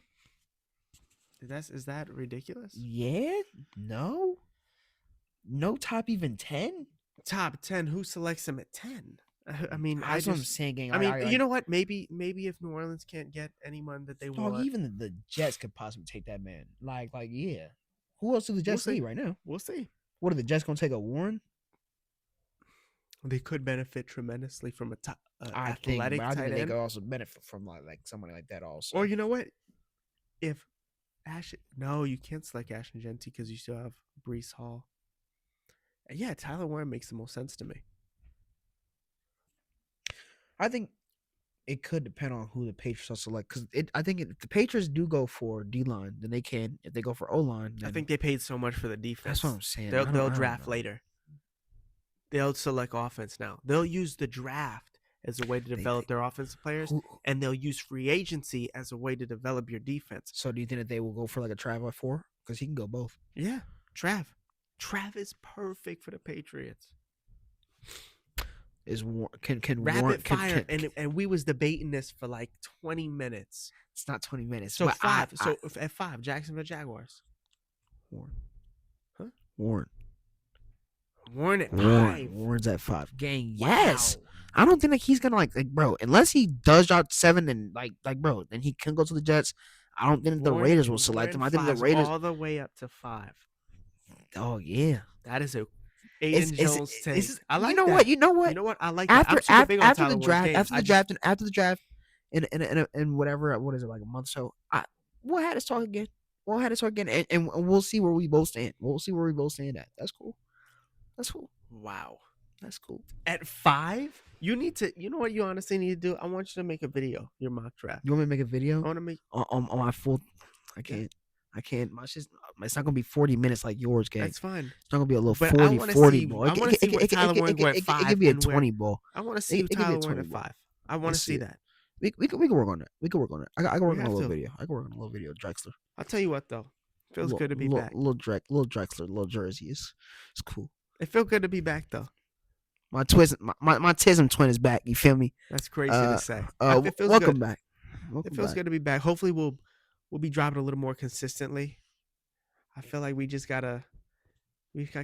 Is that ridiculous? Yeah. No top even 10. Top 10. Who selects him at 10? I mean, that's what I'm saying. Gang. I mean, you know what? Maybe if New Orleans can't get anyone that they want, even the Jets could possibly take that man. Like yeah. Who else do the Jets need right now? We'll see. What are the Jets gonna take, a Warren? They could benefit tremendously from a top athletic tight end. They could also benefit from like somebody like that also. Or you know what? If you can't select Ashton Genty because you still have Breece Hall. Yeah, Tyler Warren makes the most sense to me. I think it could depend on who the Patriots will select, because I think if the Patriots do go for D-line, then they can. If they go for O-line, I think they paid so much for the defense. That's what I'm saying. They'll draft later. They'll select offense now. They'll use the draft as a way to develop their offensive players, and they'll use free agency as a way to develop your defense. So do you think that they will go for like a Trav at 4? Because he can go both. Yeah, Trav is perfect for the Patriots. Can rapid fire, and we was debating this for like 20 minutes. It's not 20 minutes. So 5. At 5, Jacksonville Jaguars. Warren at 5. Warren's at 5. Gang, yes. Wow. I don't think like he's gonna like bro, unless he does drop 7 and like bro, then he can go to the Jets. I don't think the Raiders will select him. I think the Raiders all the way up to 5. Oh yeah, that is a Ayden Jones take. I like that. You know what? I like after the draft, and whatever. What is it, like a month? So we'll have this talk again. And we'll see where we both stand. At. That's cool. Wow, that's cool. At 5, you need to. You know what you honestly need to do? I want you to make a video. Your mock draft. You want me to make a video? I want to make on my full. I can't. I can't. It's not gonna be 40 minutes like yours, gang. That's fine. It's not gonna be a little But 40 ball. I want to see what Tyler Warren go at 5. It could be a and where- 20 ball. I want to see It could be a Tyler Warren 20 at ball. 5. I want to Let's see see it. that. We can work on that. We can work on it. I can work on a have little to. video. I can work on a little video. Drexler. I'll tell you what though, feels good to be back. Little Drexler, little jersey. It's cool. It feels good to be back though. My Tism twin is back. You feel me? That's crazy to say. It feels welcome good. back. It feels good to be back. Hopefully we'll be dropping a little more consistently. I feel like we gotta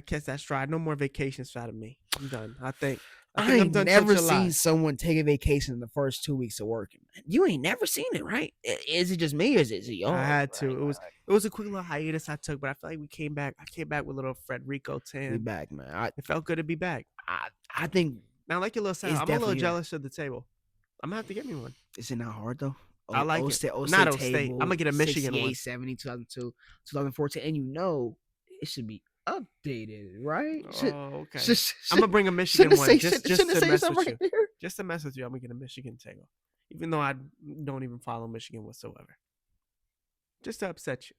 catch that stride. No more vacations out of me. I'm done. I think I I'm ain't done never till July. seen someone take a vacation in the first 2 weeks of working. You ain't never seen it, right? Is it just me or is it y'all? I had to. Right, It was a quick little hiatus I took, but I feel like we came back. I came back with a little Frederico Be tan. back, man. It felt good to be back. I think Now, I like your little sound. It's I'm a little definitely- jealous of the table. I'm gonna have to get me one. is it not hard though? I like it. Not O State. I'm gonna get a Michigan one. 70, 2002, 2014, and it should be updated, right? Oh, okay. I'm gonna bring a Michigan shouldn't one say, just shouldn't to say mess something with right you. there. Just to mess with you, I'm gonna get a Michigan table, even though I don't even follow Michigan whatsoever. Just to upset you.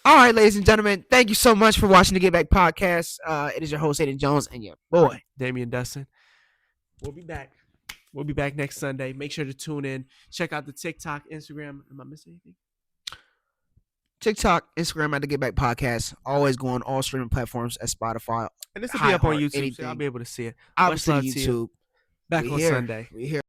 All right, ladies and gentlemen, thank you so much for watching the Get Back podcast. It is your host Ayden Jones and your boy Damian Dusten. We'll be back. We'll be back next Sunday. Make sure to tune in. Check out the TikTok, Instagram. Am I missing anything? TikTok, Instagram at the Get Back podcast. Always go on all streaming platforms at Spotify. And this will be up on iHeart, YouTube, so anything. I'll be able to see it. Obviously Much love to you. YouTube. Back We on here. Sunday. We here.